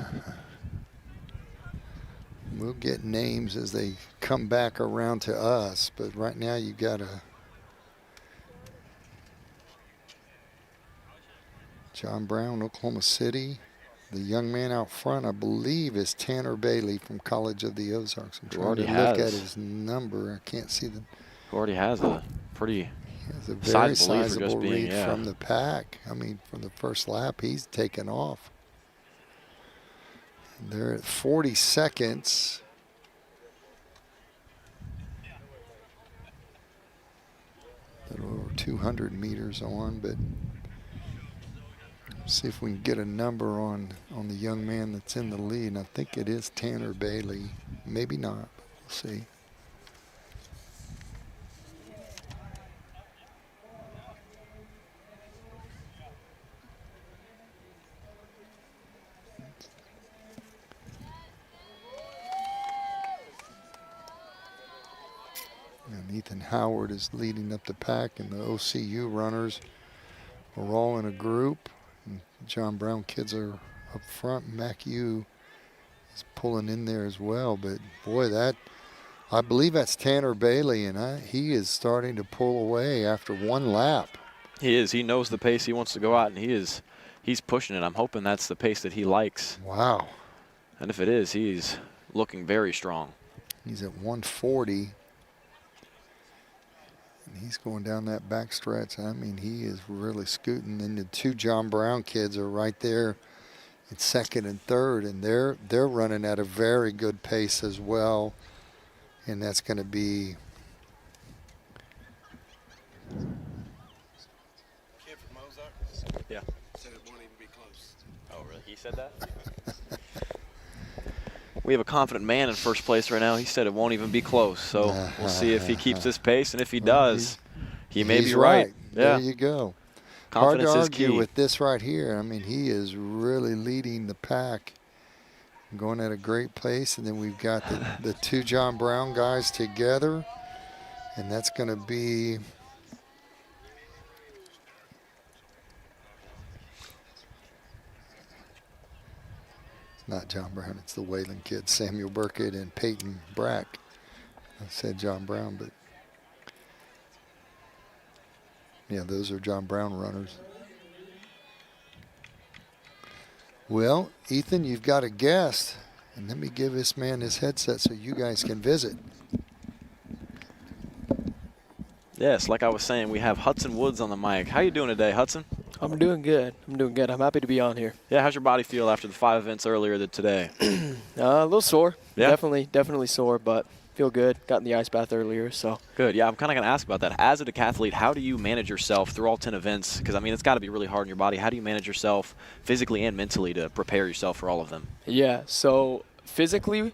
We'll get names as they come back around to us, but right now you got a John Brown, Oklahoma City. The young man out front, I believe, is Tanner Bailey from College of the Ozarks. I'm trying to look at his number. I can't see the. Who already has a pretty a very sizable lead from the pack. I mean, from the first lap, he's taken off. And they're at 40 seconds. A little over 200 meters on, but see if we can get a number on the young man that's in the lead. And I think it is Tanner Bailey. Maybe not. We'll see. And Ethan Howard is leading up the pack, and the OCU runners are all in a group. And John Brown kids are up front. Mac U is pulling in there as well. But boy, I believe that's Tanner Bailey, and he is starting to pull away after one lap. He is. He knows the pace he wants to go out, and he's pushing it. I'm hoping that's the pace that he likes. Wow. And if it is, he's looking very strong. He's at 140. And he's going down that back stretch. I mean, he is really scooting. And the two John Brown kids are right there in second and third, and they're running at a very good pace as well. And that's going to be Kid from Ozark? Yeah. Said it won't even be close. Oh, really? He said that? We have a confident man in first place right now. He said it won't even be close. So we'll see if he keeps this pace, and if he does, he may be right. Yeah. There you go. Confidence Hard to is argue key with this right here. I mean, he is really leading the pack, going at a great pace. And then we've got the two John Brown guys together, and that's going to be not John Brown, it's the Wayland kids, Samuel Burkett and Peyton Brack. I said John Brown, but yeah, those are John Brown runners. Well, Ethan, you've got a guest, and let me give this man his headset so you guys can visit. Yes, like I was saying, we have Hudson Woods on the mic. How you doing today, Hudson? I'm doing good. I'm happy to be on here. Yeah, how's your body feel after the 5 events earlier today? A little sore. Yeah? Definitely sore, but feel good. Got in the ice bath earlier, so. Good. Yeah, I'm kind of going to ask about that. As a decathlete, how do you manage yourself through all 10 events? Because, I mean, it's got to be really hard on your body. How do you manage yourself physically and mentally to prepare yourself for all of them? Yeah, so physically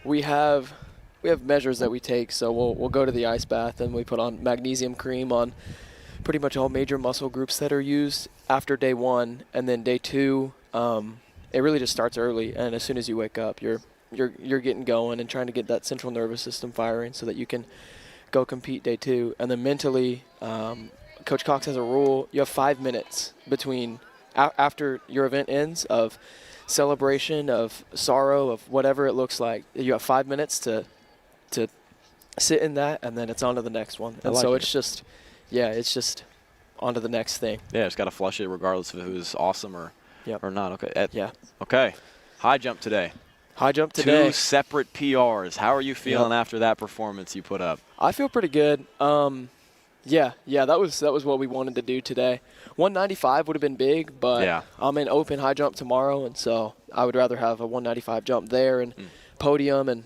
we have measures that we take. So we'll go to the ice bath and we put on magnesium cream on pretty much all major muscle groups that are used after day one, and then day two, it really just starts early. And as soon as you wake up, you're getting going and trying to get that central nervous system firing so that you can go compete day two. And then mentally, Coach Cox has a rule: you have 5 minutes between after your event ends of celebration, of sorrow, of whatever it looks like. You have 5 minutes to sit in that, and then it's on to the next one. And so it's just. Yeah, it's just on to the next thing. Yeah, it's got to flush it regardless of if it was awesome or not. Okay. Yeah. Okay. High jump today. High jump today. 2 separate PRs. How are you feeling after that performance you put up? I feel pretty good. Yeah, that was what we wanted to do today. 195 would have been big, but I'm in open high jump tomorrow, and so I would rather have a 195 jump there and podium and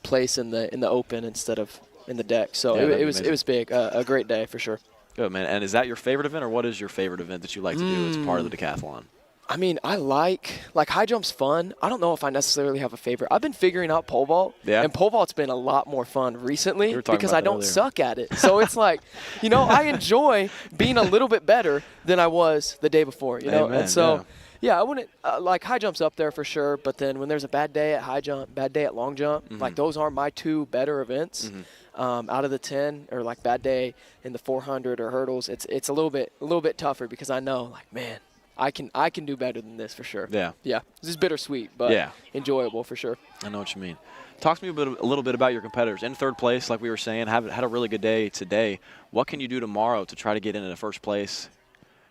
place in the open instead of in the deck. So it was big. A great day for sure. Good, man. And is that your favorite event, or what is your favorite event that you like to do as part of the decathlon? I mean, I like high jump's fun. I don't know if I necessarily have a favorite. I've been figuring out pole vault, and pole vault's been a lot more fun recently because I don't suck at it. So it's like, I enjoy being a little bit better than I was the day before, Amen, and so I wouldn't high jump's up there for sure. But then when there's a bad day at high jump, bad day at long jump, those are my 2 better events. Out of the 10, or bad day in the 400 or hurdles, it's a little bit tougher because I know man, I can do better than this for sure. Yeah. This is bittersweet, but enjoyable for sure. I know what you mean. Talk to me a little bit about your competitors. In third place, like we were saying, had a really good day today. What can you do tomorrow to try to get into first place,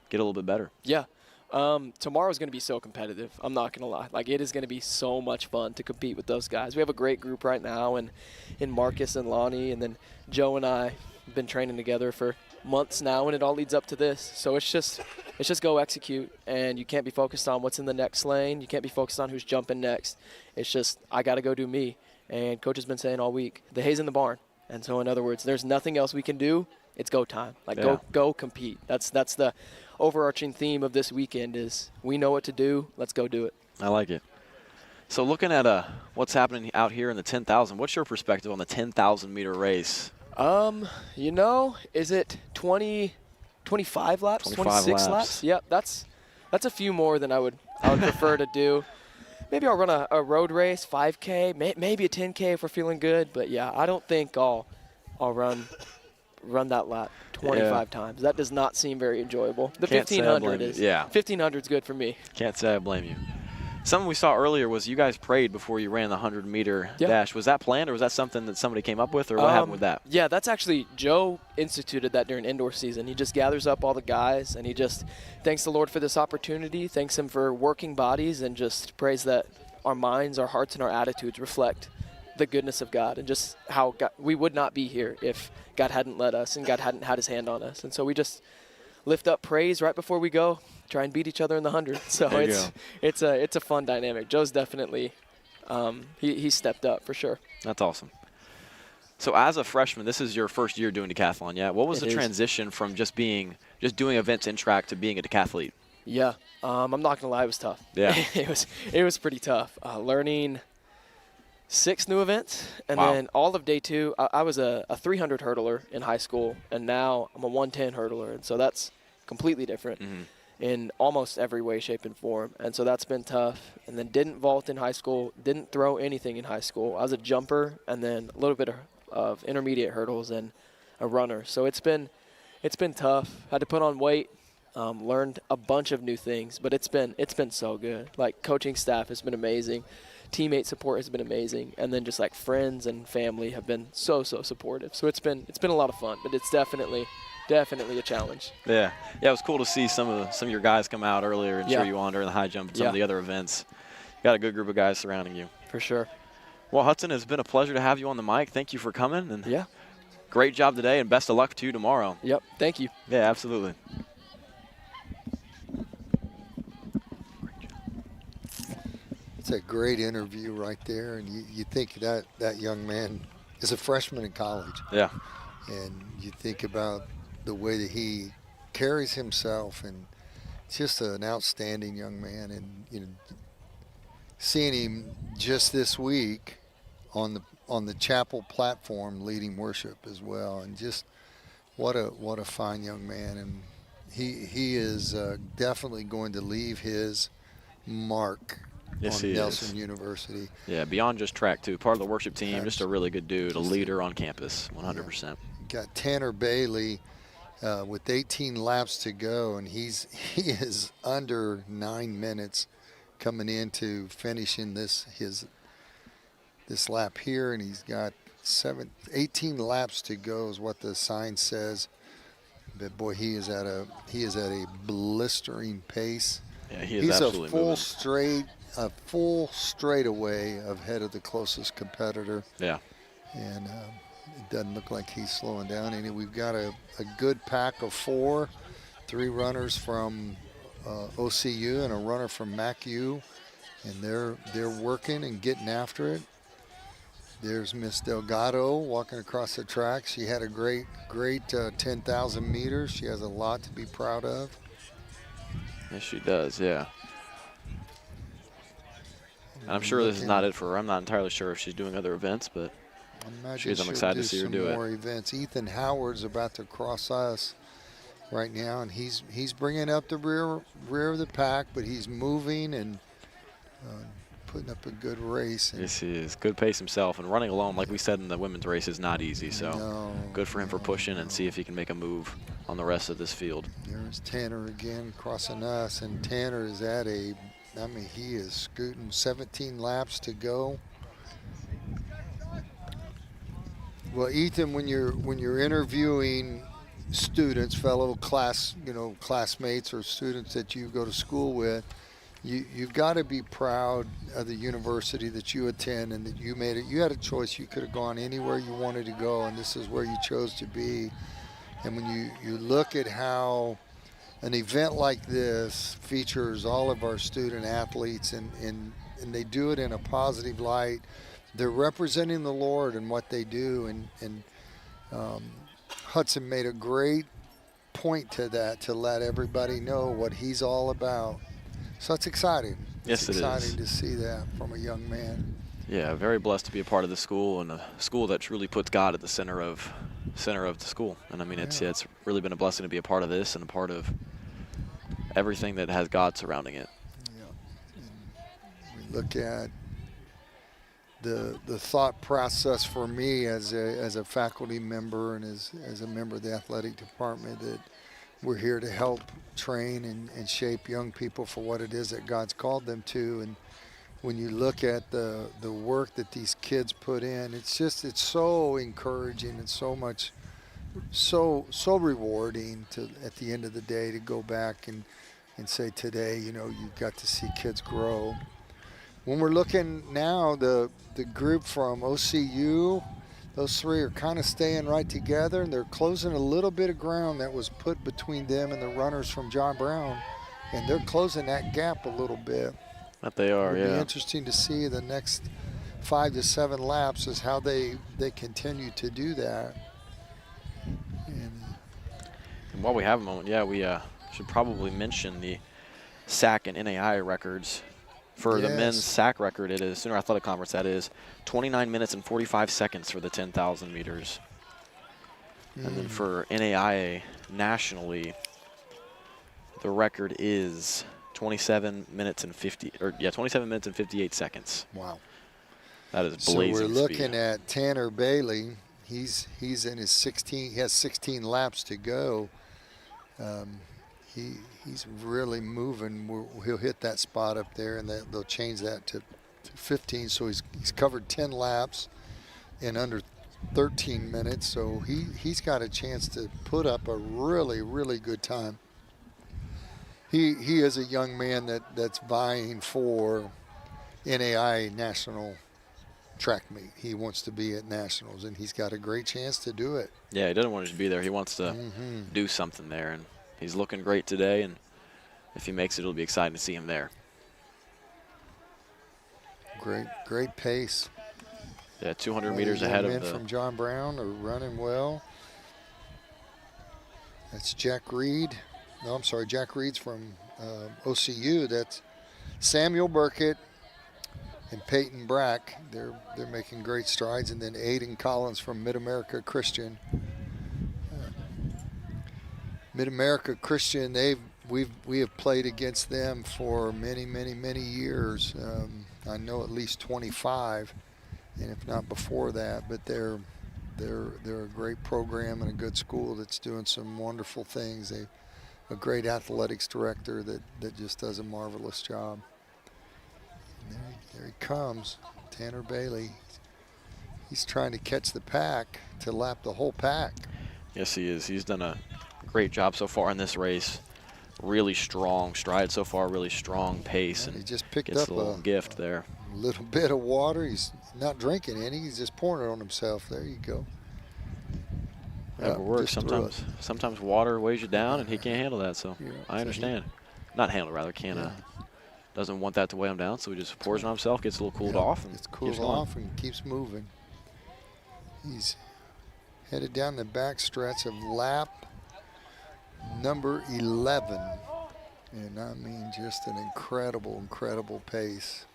get a little bit better? Yeah. Tomorrow's going to be so competitive. I'm not going to lie. Like, it is going to be so much fun to compete with those guys. We have a great group right now, and in Marcus and Lonnie, and then Joe and I have been training together for months now, and it all leads up to this. So it's just go execute, and you can't be focused on what's in the next lane. You can't be focused on who's jumping next. It's just, I got to go do me. And Coach has been saying all week, the hay's in the barn. And so, in other words, there's nothing else we can do. It's go time. Like, go compete. That's the overarching theme of this weekend is we know what to do. Let's go do it. I like it. So looking at what's happening out here in the 10,000, what's your perspective on the 10,000-meter race? You know, is it 25 laps, 26 laps? Yep, that's a few more than I would prefer to do. Maybe I'll run a road race, 5K, maybe a 10K if we're feeling good. But yeah, I don't think I'll run that lap 25 times. That does not seem very enjoyable. The 1500 is. Yeah. 1500 is good for me. Can't say I blame you. Something we saw earlier was you guys prayed before you ran the 100-meter dash. Was that planned, or was that something that somebody came up with, or what happened with that? Yeah, that's actually Joe instituted that during indoor season. He just gathers up all the guys, and he just thanks the Lord for this opportunity, thanks him for working bodies, and just prays that our minds, our hearts, and our attitudes reflect the goodness of God and just how we would not be here if God hadn't led us and God hadn't had his hand on us. And so we just lift up praise right before we go, try and beat each other in the 100. So it's a fun dynamic. Joe's definitely he stepped up for sure. That's awesome. So as a freshman, this is your first year doing decathlon, yeah? What was the transition from just doing events in track to being a decathlete? Yeah, I'm not gonna lie, it was tough. Yeah, it was pretty tough. Learning 6 new events, and then all of day 2. I was a 300 hurdler in high school, and now I'm a 110 hurdler, and so that's completely different in almost every way, shape, and form. And so that's been tough. And then didn't vault in high school, didn't throw anything in high school. I was a jumper, and then a little bit of intermediate hurdles and a runner. So it's been tough. Had to put on weight. Learned a bunch of new things, but it's been so good. Like, coaching staff has been amazing. Teammate support has been amazing, and then just like friends and family have been so supportive. So it's been a lot of fun, but it's definitely a challenge. Yeah, it was cool to see some of your guys come out earlier and cheer you on during the high jump and some of the other events. Got a good group of guys surrounding you. For sure. Well, Hudson, it's been a pleasure to have you on the mic. Thank you for coming, and great job today, and best of luck to you tomorrow. Yep, thank you. Yeah, absolutely. It's a great interview right there, and you think that young man is a freshman in college. Yeah. And you think about the way that he carries himself, and just an outstanding young man. And seeing him just this week on the chapel platform leading worship as well, and just what a fine young man. And he is definitely going to leave his mark. Yes, on Nelson University. Yeah, beyond just track too. Part of the worship team, just a really good dude, a leader on campus, 100%. Yeah. Got Tanner Bailey with 18 laps to go, and he is under 9 minutes coming into finishing this lap here, and he's got 18 laps to go is what the sign says. But boy, he is at a blistering pace. Yeah, he is He's absolutely a full straightaway ahead of the closest competitor. Yeah. And it doesn't look like he's slowing down any. We've got a good pack of 4, 3 runners from OCU and a runner from MacU, and they're working and getting after it. There's Miss Delgado walking across the track. She had a great 10,000 meters. She has a lot to be proud of. Yes, she does, yeah. And I'm sure this is not it for her. I'm not entirely sure if she's doing other events, but I'm excited to see her do it. More events. Ethan Howard's about to cross us right now, and he's bringing up the rear of the pack, but he's moving and putting up a good race. Yes, he is. Good pace himself, and running alone, like we said in the women's race, is not easy. So good for him for pushing and see if he can make a move on the rest of this field. There's Tanner again crossing us, and Tanner is at he is scooting 17 laps to go. Well, Ethan, when you're interviewing students, fellow classmates or students that you go to school with, you've got to be proud of the university that you attend and that you made it. You had a choice. You could have gone anywhere you wanted to go, and this is where you chose to be. And when you look at how an event like this features all of our student athletes and they do it in a positive light, they're representing the Lord in what they do. And Hudson made a great point to that, to let everybody know what he's all about. So it's exciting. Yes, it's it is. exciting to see that from a young man. Yeah, very blessed to be a part of the school, and a school that truly puts God at the center of the school. And I mean, it's really been a blessing to be a part of this and a part of everything that has God surrounding it. Yeah. And we look at the thought process for me as a faculty member and as a member of the athletic department, that we're here to help train and shape young people for what it is that God's called them to. And when you look at the work that these kids put in, it's so encouraging and so rewarding to, at the end of the day, to go back and say today, you've got to see kids grow. When we're looking now, the group from OCU, those three are kind of staying right together, and they're closing a little bit of ground that was put between them and the runners from John Brown, and they're closing that gap a little bit. That they are, It'll yeah. be interesting to see the next 5 to 7 laps is how they continue to do that. And while we have a moment, we should probably mention the SAC and NAI records. For the men's SAC record, it is Sooner Athletic Conference, that is 29 minutes and 45 seconds for the 10,000 meters. And then for NAIA nationally, the record is 27 minutes and 58 seconds. Wow. That is blazing So we're looking speed. at Tanner Bailey. He's in his 16. He has 16 laps to go. He's really moving. He'll hit that spot up there, and they'll change that to 15. So he's covered 10 laps in under 13 minutes. So he's got a chance to put up a really, really good time. He is a young man that's vying for NAI national track meet. He wants to be at nationals, and he's got a great chance to do it. Yeah, he doesn't want to just be there. He wants to do something there, and he's looking great today, and if he makes it, it'll be exciting to see him there. Great pace. Yeah, 200 meters ahead of men the from John Brown are running well. That's Jack Reed. No, I'm sorry, Jack Reed's from OCU. That's Samuel Burkett and Peyton Brack. They're making great strides, and then Aiden Collins from Mid-America Christian. Mid-America Christian, we have played against them for many years. I know at least 25, and if not before that. But they're a great program and a good school that's doing some wonderful things. A great athletics director that just does a marvelous job. And there he comes, Tanner Bailey. He's trying to catch the pack to lap the whole pack. Yes, he is. He's done a great job so far in this race. Really strong stride so far, really strong pace. And he just picked gets up a little gift there. A little bit of water. He's not drinking any. He's just pouring it on himself. There you go. Never works. Sometimes water weighs you down, and he can't handle that. So I understand. Not handle, rather. Doesn't want that to weigh him down, so he just pours it on himself, gets a little cooled off, and gets cooled off and keeps moving. He's headed down the back stretch of lap number 11, and I mean just an incredible pace.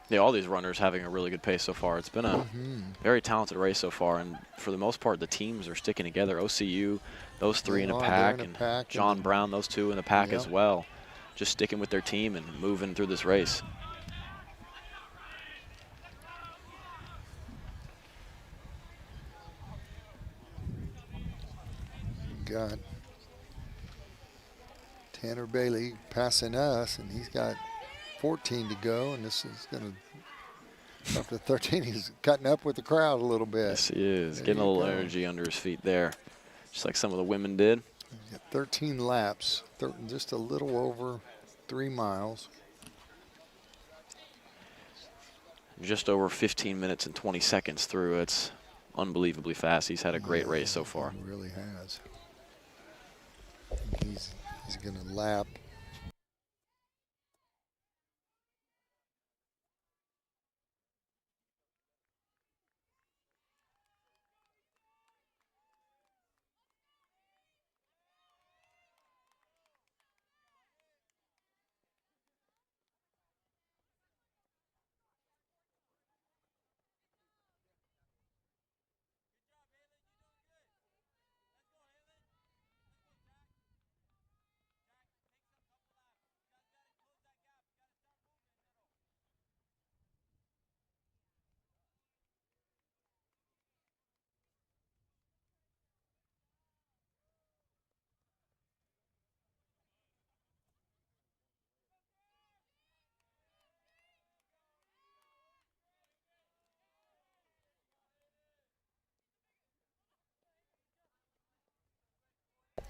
Yeah, all these runners having a really good pace so far. It's been a very talented race so far, and for the most part, the teams are sticking together. OCU, those three in a pack, and John Brown, those two in the pack as well, just sticking with their team and moving through this race. Got Tanner Bailey passing us, and he's got 14 to go, and this is going to After 13, he's cutting up with the crowd a little bit. Yes, he is. There Getting a you little go. energy under his feet there, just like some of the women did. Yeah, 13 laps, just a little over 3 miles. Just over 15 minutes and 20 seconds through. It's unbelievably fast. He's had a great race so far. He really has. He's going to lap.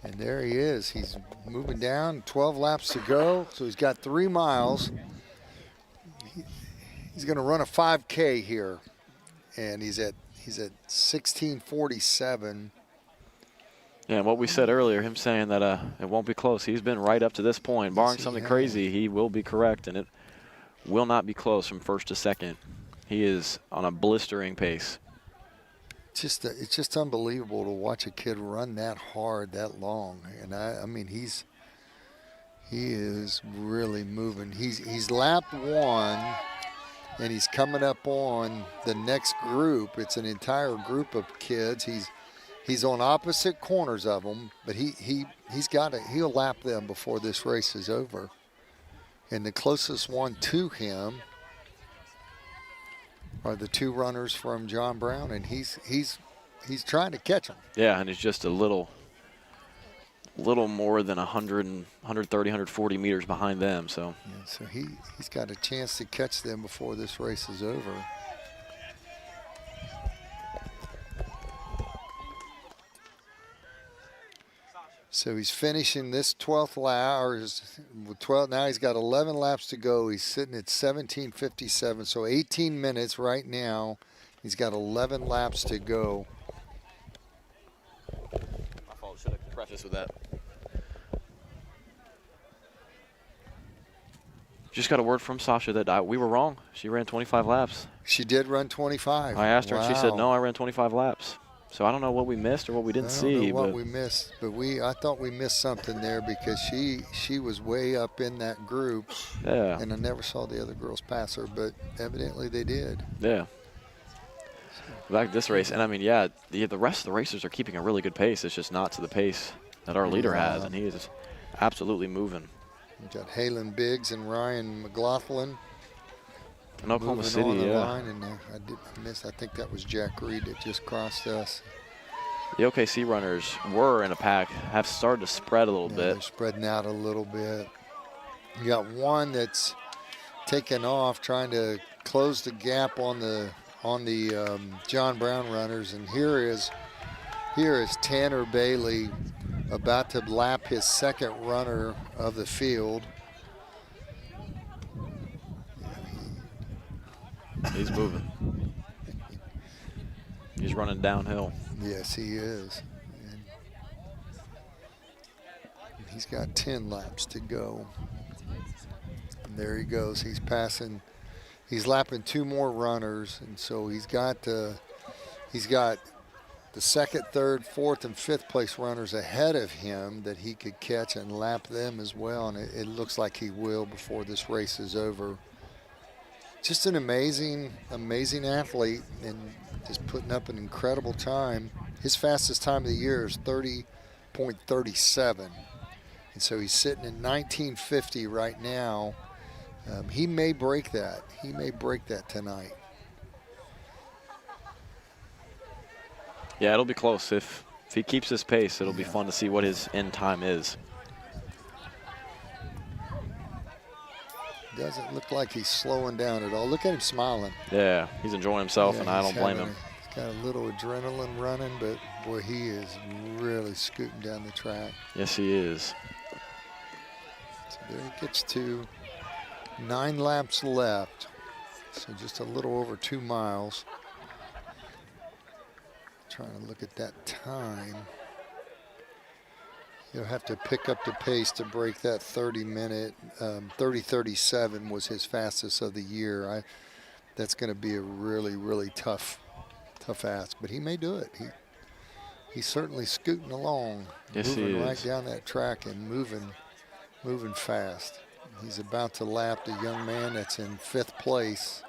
And there he is. He's moving down. 12 laps to go. So he's got 3 miles. He's going to run a 5K here, and he's at 16:47. Yeah, and what we said earlier, him saying that it won't be close. He's been right up to this point. Barring something crazy, he will be correct, and it will not be close from first to second. He is on a blistering pace. It's just unbelievable to watch a kid run that hard, that long. And I mean, he is really moving. He's lapped 1, and he's coming up on the next group. It's an entire group of kids. He's on opposite corners of them, but he'll lap them before this race is over. And the closest one to him are the 2 runners from John Brown, and he's trying to catch them. Yeah, and he's just a little more than 130, 140 meters behind them. So, yeah, so he's got a chance to catch them before this race is over. So he's finishing this 12th lap, or 12. Now he's got 11 laps to go. He's sitting at 17:57, so 18 minutes right now. He's got 11 laps to go. My fault. Should have prefaced with that. Just got a word from Sasha that we were wrong. She ran 25 laps. She did run 25. I asked her, wow. and she said, no, I ran 25 laps. So I don't know what we missed or what we didn't see. I don't know what but we missed, but I thought we missed something there because she was way up in that group. Yeah. And I never saw the other girls pass her, but evidently they did. Yeah. Back to this race, and I mean, yeah, the rest of the racers are keeping a really good pace. It's just not to the pace that our leader has, and he is absolutely moving. We've got Halen Biggs and Ryan McLaughlin. In Oklahoma moving City, on the yeah. line, and I did miss. I think that was Jack Reed that just crossed us. The OKC runners were in a pack, have started to spread a little bit. They're spreading out a little bit. You got one that's taken off, trying to close the gap on the John Brown runners, and here is Tanner Bailey about to lap his 2nd runner of the field. He's moving. He's running downhill. Yes, he is. And he's got 10 laps to go. And there he goes. He's passing. He's lapping 2 more runners, and so he's got the 2nd, 3rd, 4th, and 5th place runners ahead of him that he could catch and lap them as well. And it looks like he will before this race is over. Just an amazing, amazing athlete, and just putting up an incredible time. His fastest time of the year is 30.37. And so he's sitting at 19:50 right now. He may break that. He may break that tonight. Yeah, it'll be close. If he keeps his pace, it'll be fun to see what his end time is. doesn't look like he's slowing down at all. Look at him smiling. Yeah, he's enjoying himself, Yeah, and I don't blame him. He's got a little adrenaline running, but boy, he is really scooting down the track. Yes, he is. So there he gets to 9 laps left. So just a little over 2 miles. Trying to look at that time. He'll have to pick up the pace to break that 30-minute. 30:37 was his fastest of the year. That's going to be a really, really tough ask, but he may do it. He's certainly scooting along, yes, moving right down that track and moving fast. He's about to lap the young man that's in 5th place,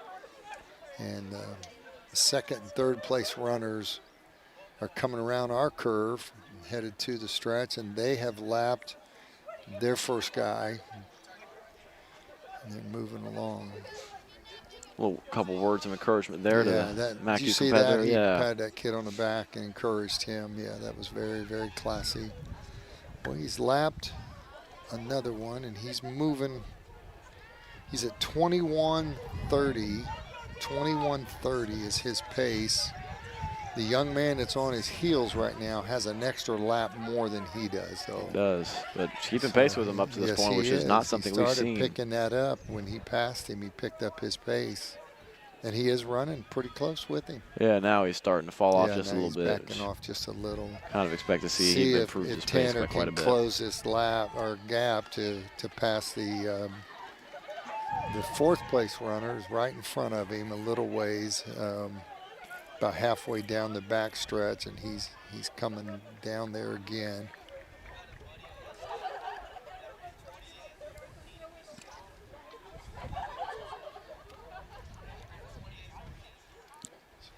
and the 2nd and 3rd place runners are coming around our curve, headed to the stretch, and they have lapped their first guy. And they're moving along. A little couple words of encouragement there to the did Mackey you see competitor. that? He Yeah. patted that kid on the back and encouraged him. Yeah, that was very, very classy. Well, he's lapped another one, and he's moving. He's at 21:30. 21:30 is his pace. The young man that's on his heels right now has an extra lap more than he does, though. He does, but keeping pace with him up to this point, which is not something we've seen. He started picking that up when he passed him. He picked up his pace, and he is running pretty close with him. Yeah, now he's starting to fall off just a little he's bit. backing off just a little. Kind of expect to see him improve his pace by quite a bit. Tanner can close this lap or gap to pass the 4th place runner is right in front of him a little ways. About halfway down the back stretch, and he's coming down there again. So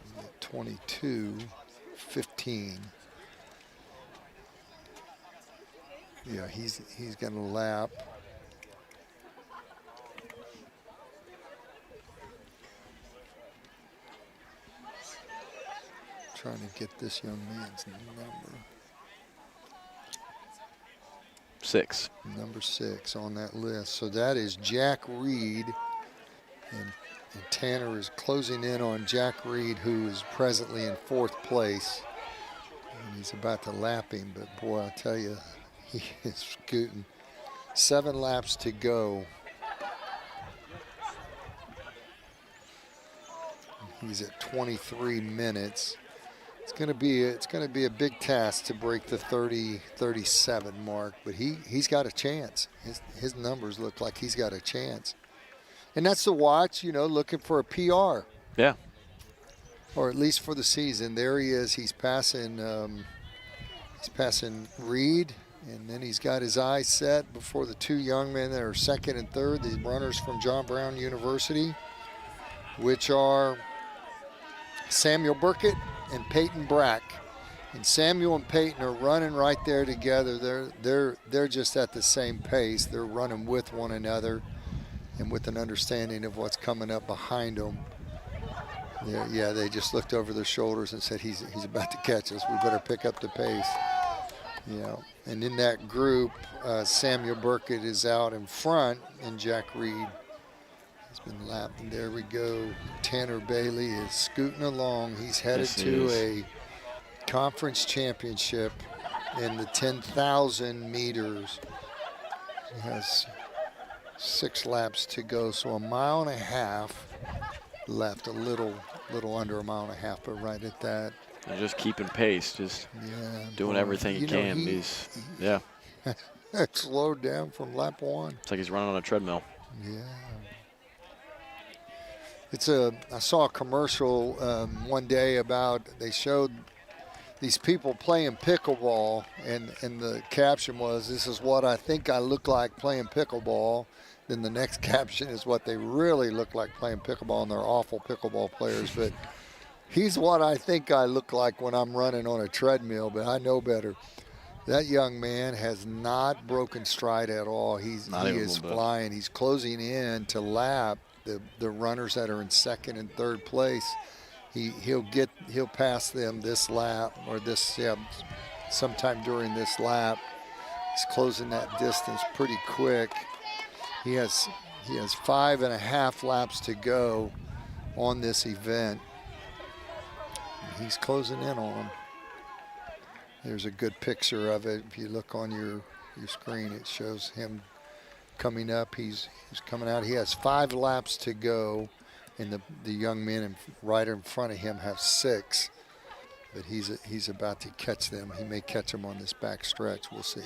22:15. Yeah, he's going to lap. Trying to get this young man's number. 6. Number 6 on that list. So that is Jack Reed. And Tanner is closing in on Jack Reed, who is presently in 4th place. And he's about to lap him, but boy, I'll tell you, he is scooting. 7 laps to go. He's at 23 minutes. It's going to be a big task to break the 30:37 mark, but he's got a chance. His numbers look like he's got a chance, and that's the watch. Looking for a PR. Yeah. Or at least for the season. There he is. He's passing. He's passing Reed, and then he's got his eyes set before the 2 young men that are 2nd and 3rd, the runners from John Brown University, which are Samuel Burkett and Peyton Brack. And Samuel and Peyton are running right there together. They're just at the same pace. They're running with one another and with an understanding of what's coming up behind them. Yeah, they just looked over their shoulders and said, he's about to catch us. We better pick up the pace. Yeah, and in that group, Samuel Burkett is out in front, and Jack Reed has been lapping. There we go. Tanner Bailey is scooting along. He's headed to a conference championship in the 10,000 meters. He has 6 laps to go, so 1.5 miles left, a little under 1.5 miles, but right at that. And just keeping pace, just doing everything he can. He's slowed down from lap 1. It's like he's running on a treadmill. Yeah. I saw a commercial one day about, they showed these people playing pickleball, and the caption was, "This is what I think I look like playing pickleball." Then the next caption is what they really look like playing pickleball, and they're awful pickleball players. But he's what I think I look like when I'm running on a treadmill, but I know better. That young man has not broken stride at all. He is flying. He's closing in to lap the runners that are in 2nd and 3rd place. He'll pass them this lap, or sometime during this lap. He's closing that distance pretty quick. He has He has 5.5 laps to go on this event. He's closing in on him. There's a good picture of it. If you look on your screen, it shows him coming up. He's coming out. He has 5 laps to go, and the young men right in front of him have 6. But he's about to catch them. He may catch them on this back stretch. We'll see.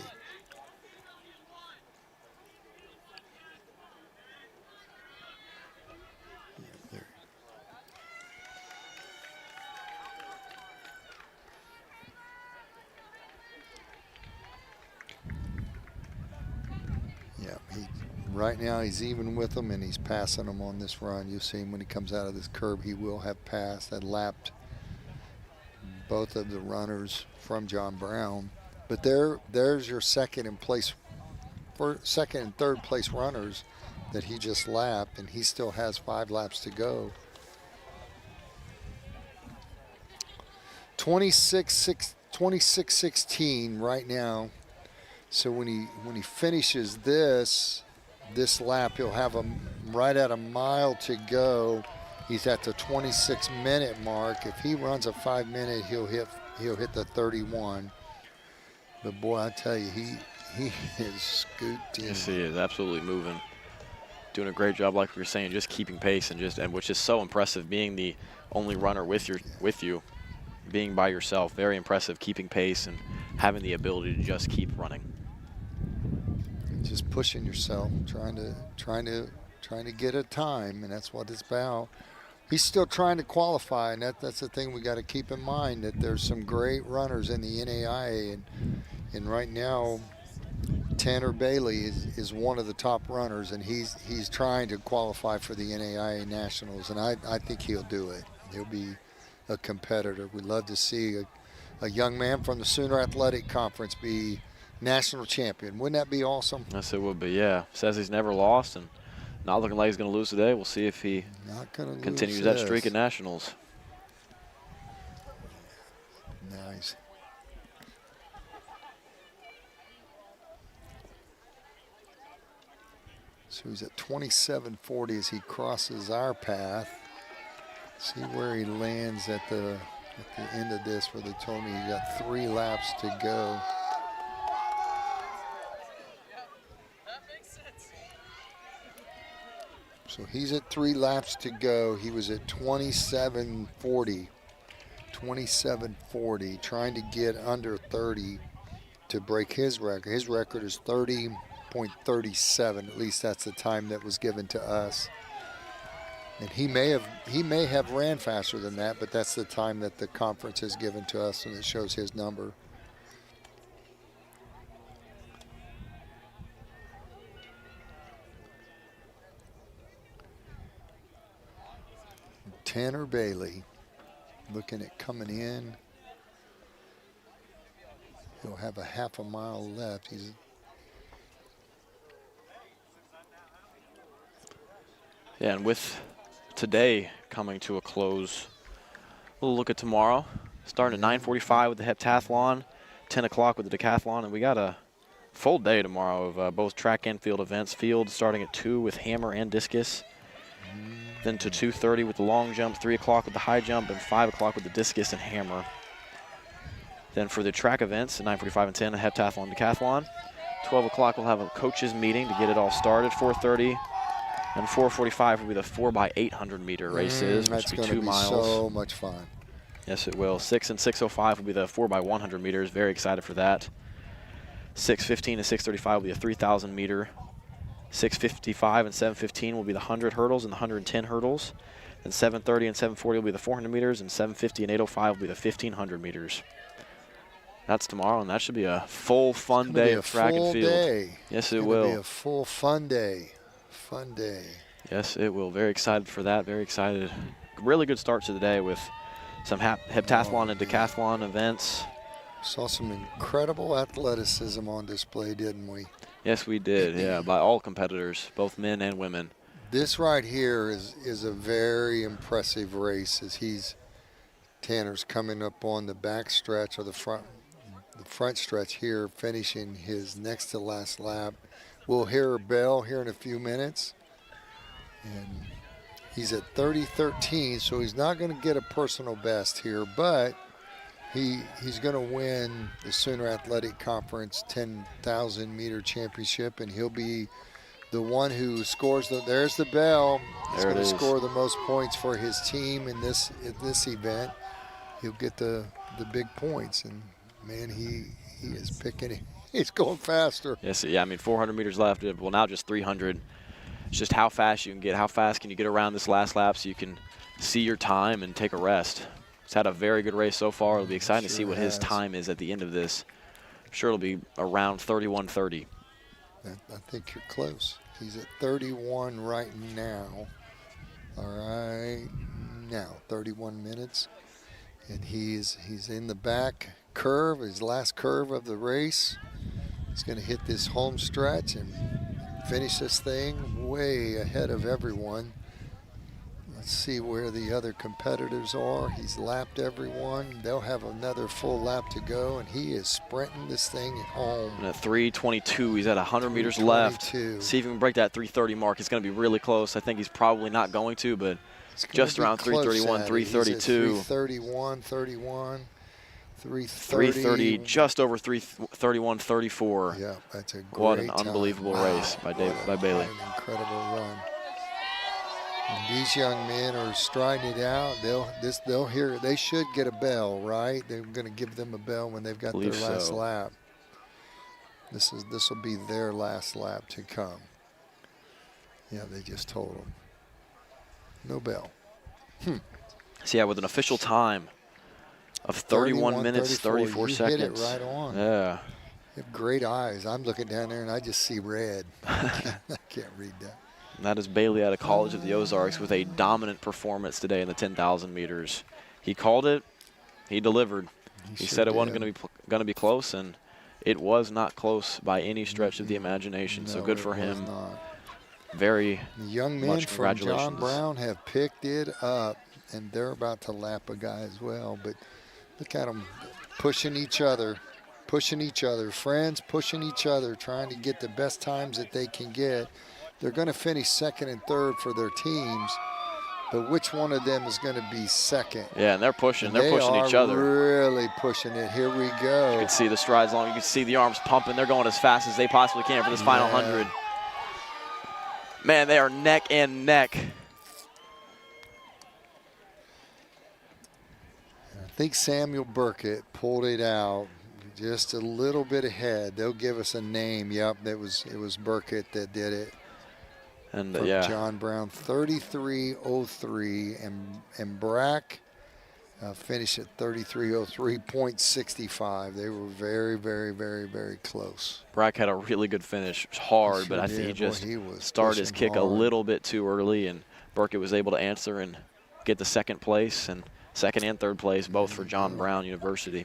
Right now he's even with them, and he's passing them on this run. You'll see him when he comes out of this curb. He will have passed and lapped both of the runners from John Brown. But there's your second and third place runners that he just lapped, and he still has 5 laps to go. 26:16 right now. So when he finishes this lap, he'll have right at a mile to go. He's at the 26-minute mark. If he runs a 5-minute, he'll hit the 31. But boy, I tell you, he is scooting. Yes, he is absolutely moving, doing a great job, like we were saying, just keeping pace and which is so impressive, being the only runner with you, being by yourself. Very impressive, keeping pace and having the ability to just keep running. Just pushing yourself, trying to get a time, and that's what it's about. He's still trying to qualify, and that's the thing we got to keep in mind, that there's some great runners in the NAIA, and right now Tanner Bailey is one of the top runners, and he's trying to qualify for the NAIA Nationals, and I think he'll do it. He'll be a competitor. We'd love to see a young man from the Sooner Athletic Conference be national champion. Wouldn't that be awesome? Yes, it would be, yeah. Says he's never lost and not looking like he's going to lose today. We'll see if he continues that streak at nationals. Nice. So he's at 27:40 as he crosses our path. See where he lands at the end of this, where they told me he got 3 laps to go. So he's at 3 laps to go. He was at 27:40, trying to get under 30 to break his record. His record is 30.37. At least that's the time that was given to us. And he may have ran faster than that, but that's the time that the conference has given to us, and it shows his number. Tanner Bailey looking at coming in. He'll have a half a mile left. Yeah, and with today coming to a close, we'll look at tomorrow. Starting at 9:45 with the heptathlon, 10 o'clock with the decathlon, and we got a full day tomorrow of both track and field events. Field starting at 2 with hammer and discus. Then to 2:30 with the long jump, 3 o'clock with the high jump, and 5 o'clock with the discus and hammer. Then for the track events at 9:45 and 10, a heptathlon, decathlon. 12 o'clock we'll have a coaches meeting to get it all started. 4:30 and 4:45 will be the 4x800 meter races, which that's will be 2 miles. So much fun. Yes, it will. 6 and 6:05 will be the 4x100 meters. Very excited for that. 6:15 and 6:35 will be a 3,000 meter. 6:55 and 7:15 will be the 100 hurdles and the 110 hurdles. Then 7:30 and 7:40 will be the 400 meters, and 7:50 and 8:05 will be the 1,500 meters. That's tomorrow, and that should be a full, fun day of track and field. Yes, it will. It'll be a full, fun day. Fun day. Yes, it will. Very excited for that. Very excited. Really good start to the day with some heptathlon and decathlon events. Saw some incredible athleticism on display, didn't we? Yes, we did, yeah, by all competitors, both men and women. This right here is a very impressive race as Tanner's coming up on the back stretch or the front stretch here, finishing his next to last lap. We'll hear a bell here in a few minutes, And he's at 30:13, so he's not going to get a personal best here, but he's going to win the Sooner Athletic Conference 10,000 meter championship, and he'll be the one who scores there's the bell. He's going to score the most points for his team in this event. He'll get the big points, and man, he is picking it. He's going faster. Yes, yeah, I mean 400 meters left. Well, now just 300. It's just how fast you can get. How fast can you get around this last lap so you can see your time and take a rest. He's had a very good race so far. It'll be exciting to see what his time is at the end of this. I'm sure it'll be around 31:30. I think you're close. He's at 31 right now. All right, now 31 minutes. And he's in the back curve, his last curve of the race. He's going to hit this home stretch and finish this thing way ahead of everyone. Let's see where the other competitors are. He's lapped everyone. They'll have another full lap to go, and he is sprinting this thing home. And at 3:22, he's at 100 meters left. See if he can break that 3:30 mark. It's going to be really close. I think he's probably not going to, but just around 3:31, 3:32. 3:31, 31, 3:30. 3:30, just over 3:31, 34. Yeah, that's a great What an time. unbelievable race by Bailey. What an incredible run. And these young men are striding it out. They'll hear it. They should get a bell, right? They're going to give them a bell when they've got their last lap. This will be their last lap to come. Yeah, they just told them. No bell. So yeah, with an official time of 31 minutes, 34 seconds. You hit it right on. Yeah. You have great eyes. I'm looking down there and I just see red. I can't read that. And that is Bailey out of College of the Ozarks with a dominant performance today in the 10,000 meters. He called it. He delivered. He said it wasn't going to be close, and it was not close by any stretch of the imagination. No, so good for him. Not. Very the young men from John Brown have picked it up, and they're about to lap a guy as well. But look at them pushing each other, friends pushing each other, trying to get the best times that they can get. They're going to finish second and third for their teams, but which one of them is going to be second? Yeah, and they're pushing. They're pushing each other. Really pushing it. Here we go. You can see the strides long. You can see the arms pumping. They're going as fast as they possibly can for this final 100. Man, they are neck and neck. I think Samuel Burkett pulled it out just a little bit ahead. They'll give us a name. Yep, it was Burkett that did it. And yeah, John Brown, 33:03, and Brack finished at 33:03.65. They were very, very, very, very close. Brack had a really good finish. It was hard, but I think he just started his kick a little bit too early, and Burkett was able to answer and get the second place, and second and third place, both for John Brown University.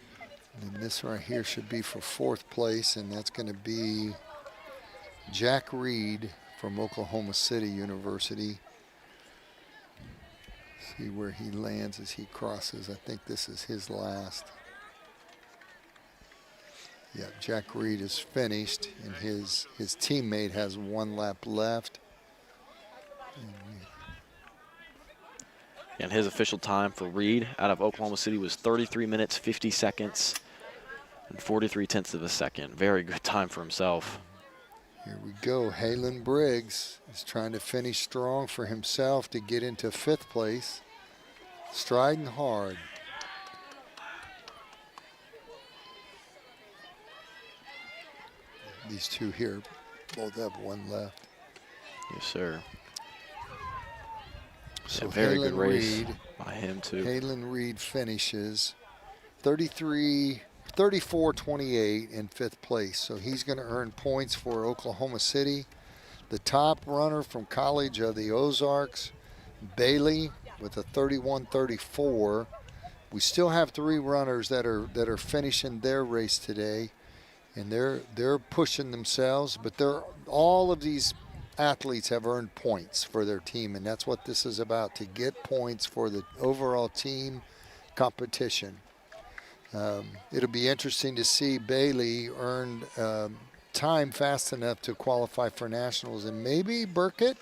And this right here should be for fourth place, and that's going to be Jack Reed from Oklahoma City University. See where he lands as he crosses. I think this is his last. Yeah, Jack Reed is finished, and his teammate has one lap left. And his official time for Reed out of Oklahoma City was 33 minutes, 50 seconds, and 43 tenths of a second. Very good time for himself. Here we go. Halen Briggs is trying to finish strong for himself to get into fifth place. Striding hard. These two here both have one left. Yes, sir. So a very good race Reed, by him, too. Halen Reed finishes 34:28 in fifth place. So he's going to earn points for Oklahoma City. The top runner from College of the Ozarks, Bailey, with a 31:34. We still have three runners that are finishing their race today, and they're pushing themselves. But all of these athletes have earned points for their team, and that's what this is about, to get points for the overall team competition. It'll be interesting to see Bailey earn time fast enough to qualify for nationals, and maybe Burkett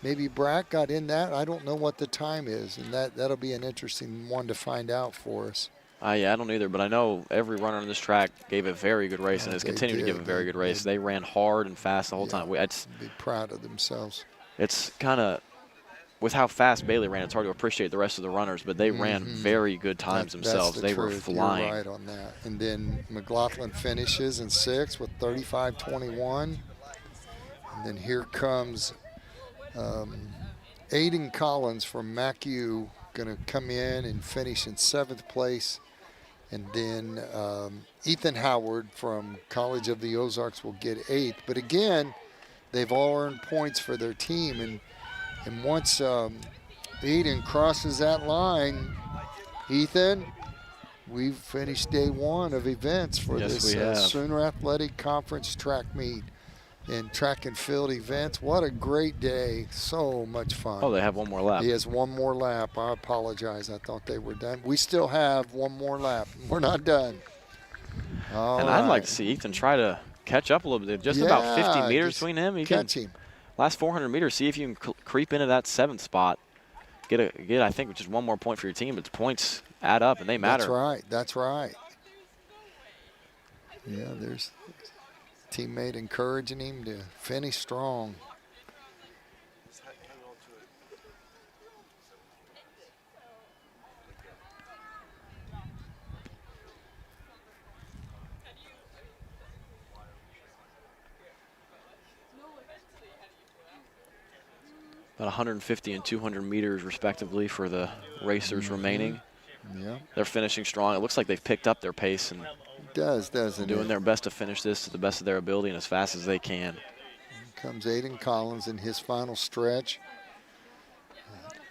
maybe Brack got in that. I don't know what the time is, and that'll be an interesting one to find out for us. Yeah, I don't either, but I know every runner on this track gave a very good race and has continued to give a very good race. They ran hard and fast the whole time. Be proud of themselves. It's kind of, with how fast Bailey ran, it's hard to appreciate the rest of the runners, but they ran very good times themselves. They were flying. You're right on that. And then McLaughlin finishes in 6th with 35.21. And then here comes Aiden Collins from MacU, going to come in and finish in 7th place. And then Ethan Howard from College of the Ozarks will get 8th. But again, they've all earned points for their team. And once Aiden crosses that line, Ethan, we've finished day 1 of events for this Sooner Athletic Conference track meet and track and field events. What a great day. So much fun. Oh, they have one more lap. He has one more lap. I apologize. I thought they were done. We still have one more lap. We're not done. And I'd like to see Ethan try to catch up a little bit. Just about 50 meters between him. He catch him. Last 400 meters, see if you can creep into that 7th spot. Get, I think, just one more point for your team, but the points add up and they matter. That's right. That's right. Yeah, there's teammate encouraging him to finish strong. About 150 and 200 meters, respectively, for the racers remaining. Yeah. They're finishing strong. It looks like they've picked up their pace and doesn't doing it? their best to finish this to the best of their ability and as fast as they can. Here comes Aiden Collins in his final stretch.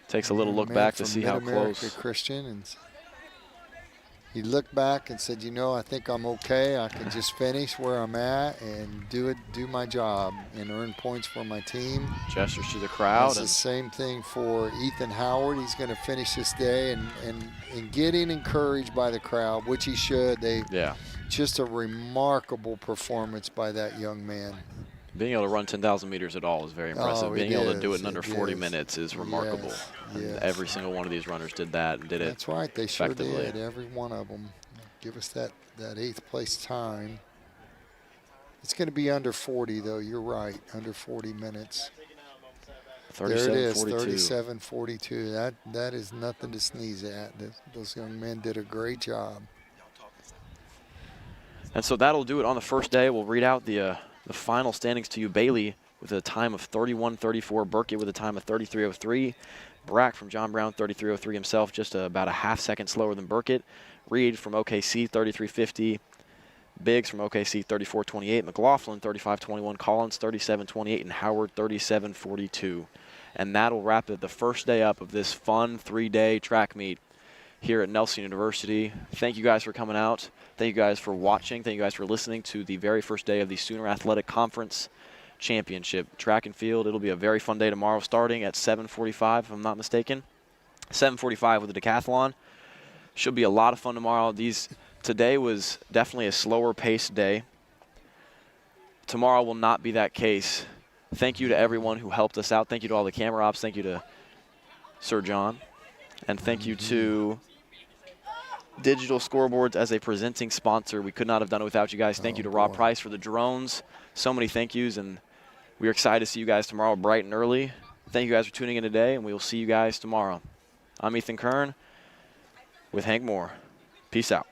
Takes a little look back to see how close. Christian, and he looked back and said, you know, I think I'm okay. I can just finish where I'm at and do my job and earn points for my team. Gestures to the crowd. It's the same thing for Ethan Howard. He's going to finish this day and getting encouraged by the crowd, which he should. Just a remarkable performance by that young man. Being able to run 10,000 meters at all is very impressive. Being able to do it in under 40 minutes is remarkable. Yes. Every single one of these runners did that and did it. That's right. They sure did. Every one of them. Give us that 8th place time. It's going to be under 40, though. You're right. Under 40 minutes. 37, there it is. 42. 37:42. That is nothing to sneeze at. Those young men did a great job. And so that'll do it on the first day. We'll read out the final standings to you. Bailey with a time of 31:34. Burkett with a time of 33:03. Brack from John Brown, 33:03 himself, just about a half second slower than Burkett. Reed from OKC, 33:50. Biggs from OKC, 34:28. McLaughlin, 35:21. Collins, 37:28. And Howard, 37:42. And that'll wrap it the first day up of this fun 3-day track meet here at Nelson University. Thank you guys for coming out. Thank you guys for watching. Thank you guys for listening to the very first day of the Sooner Athletic Conference Championship Track and Field. It'll be a very fun day tomorrow, starting at 7:45, if I'm not mistaken. 7:45 with the decathlon. Should be a lot of fun tomorrow. Today was definitely a slower paced day. Tomorrow will not be that case. Thank you to everyone who helped us out. Thank you to all the camera ops. Thank you to Sir John. And thank you to Digital Scoreboards as a presenting sponsor. We could not have done it without you guys. Thank you to Rob Price for the drones. So many thank yous, and we're excited to see you guys tomorrow bright and early. Thank you guys for tuning in today, and we will see you guys tomorrow. I'm Ethan Kern with Hank Moore. Peace out.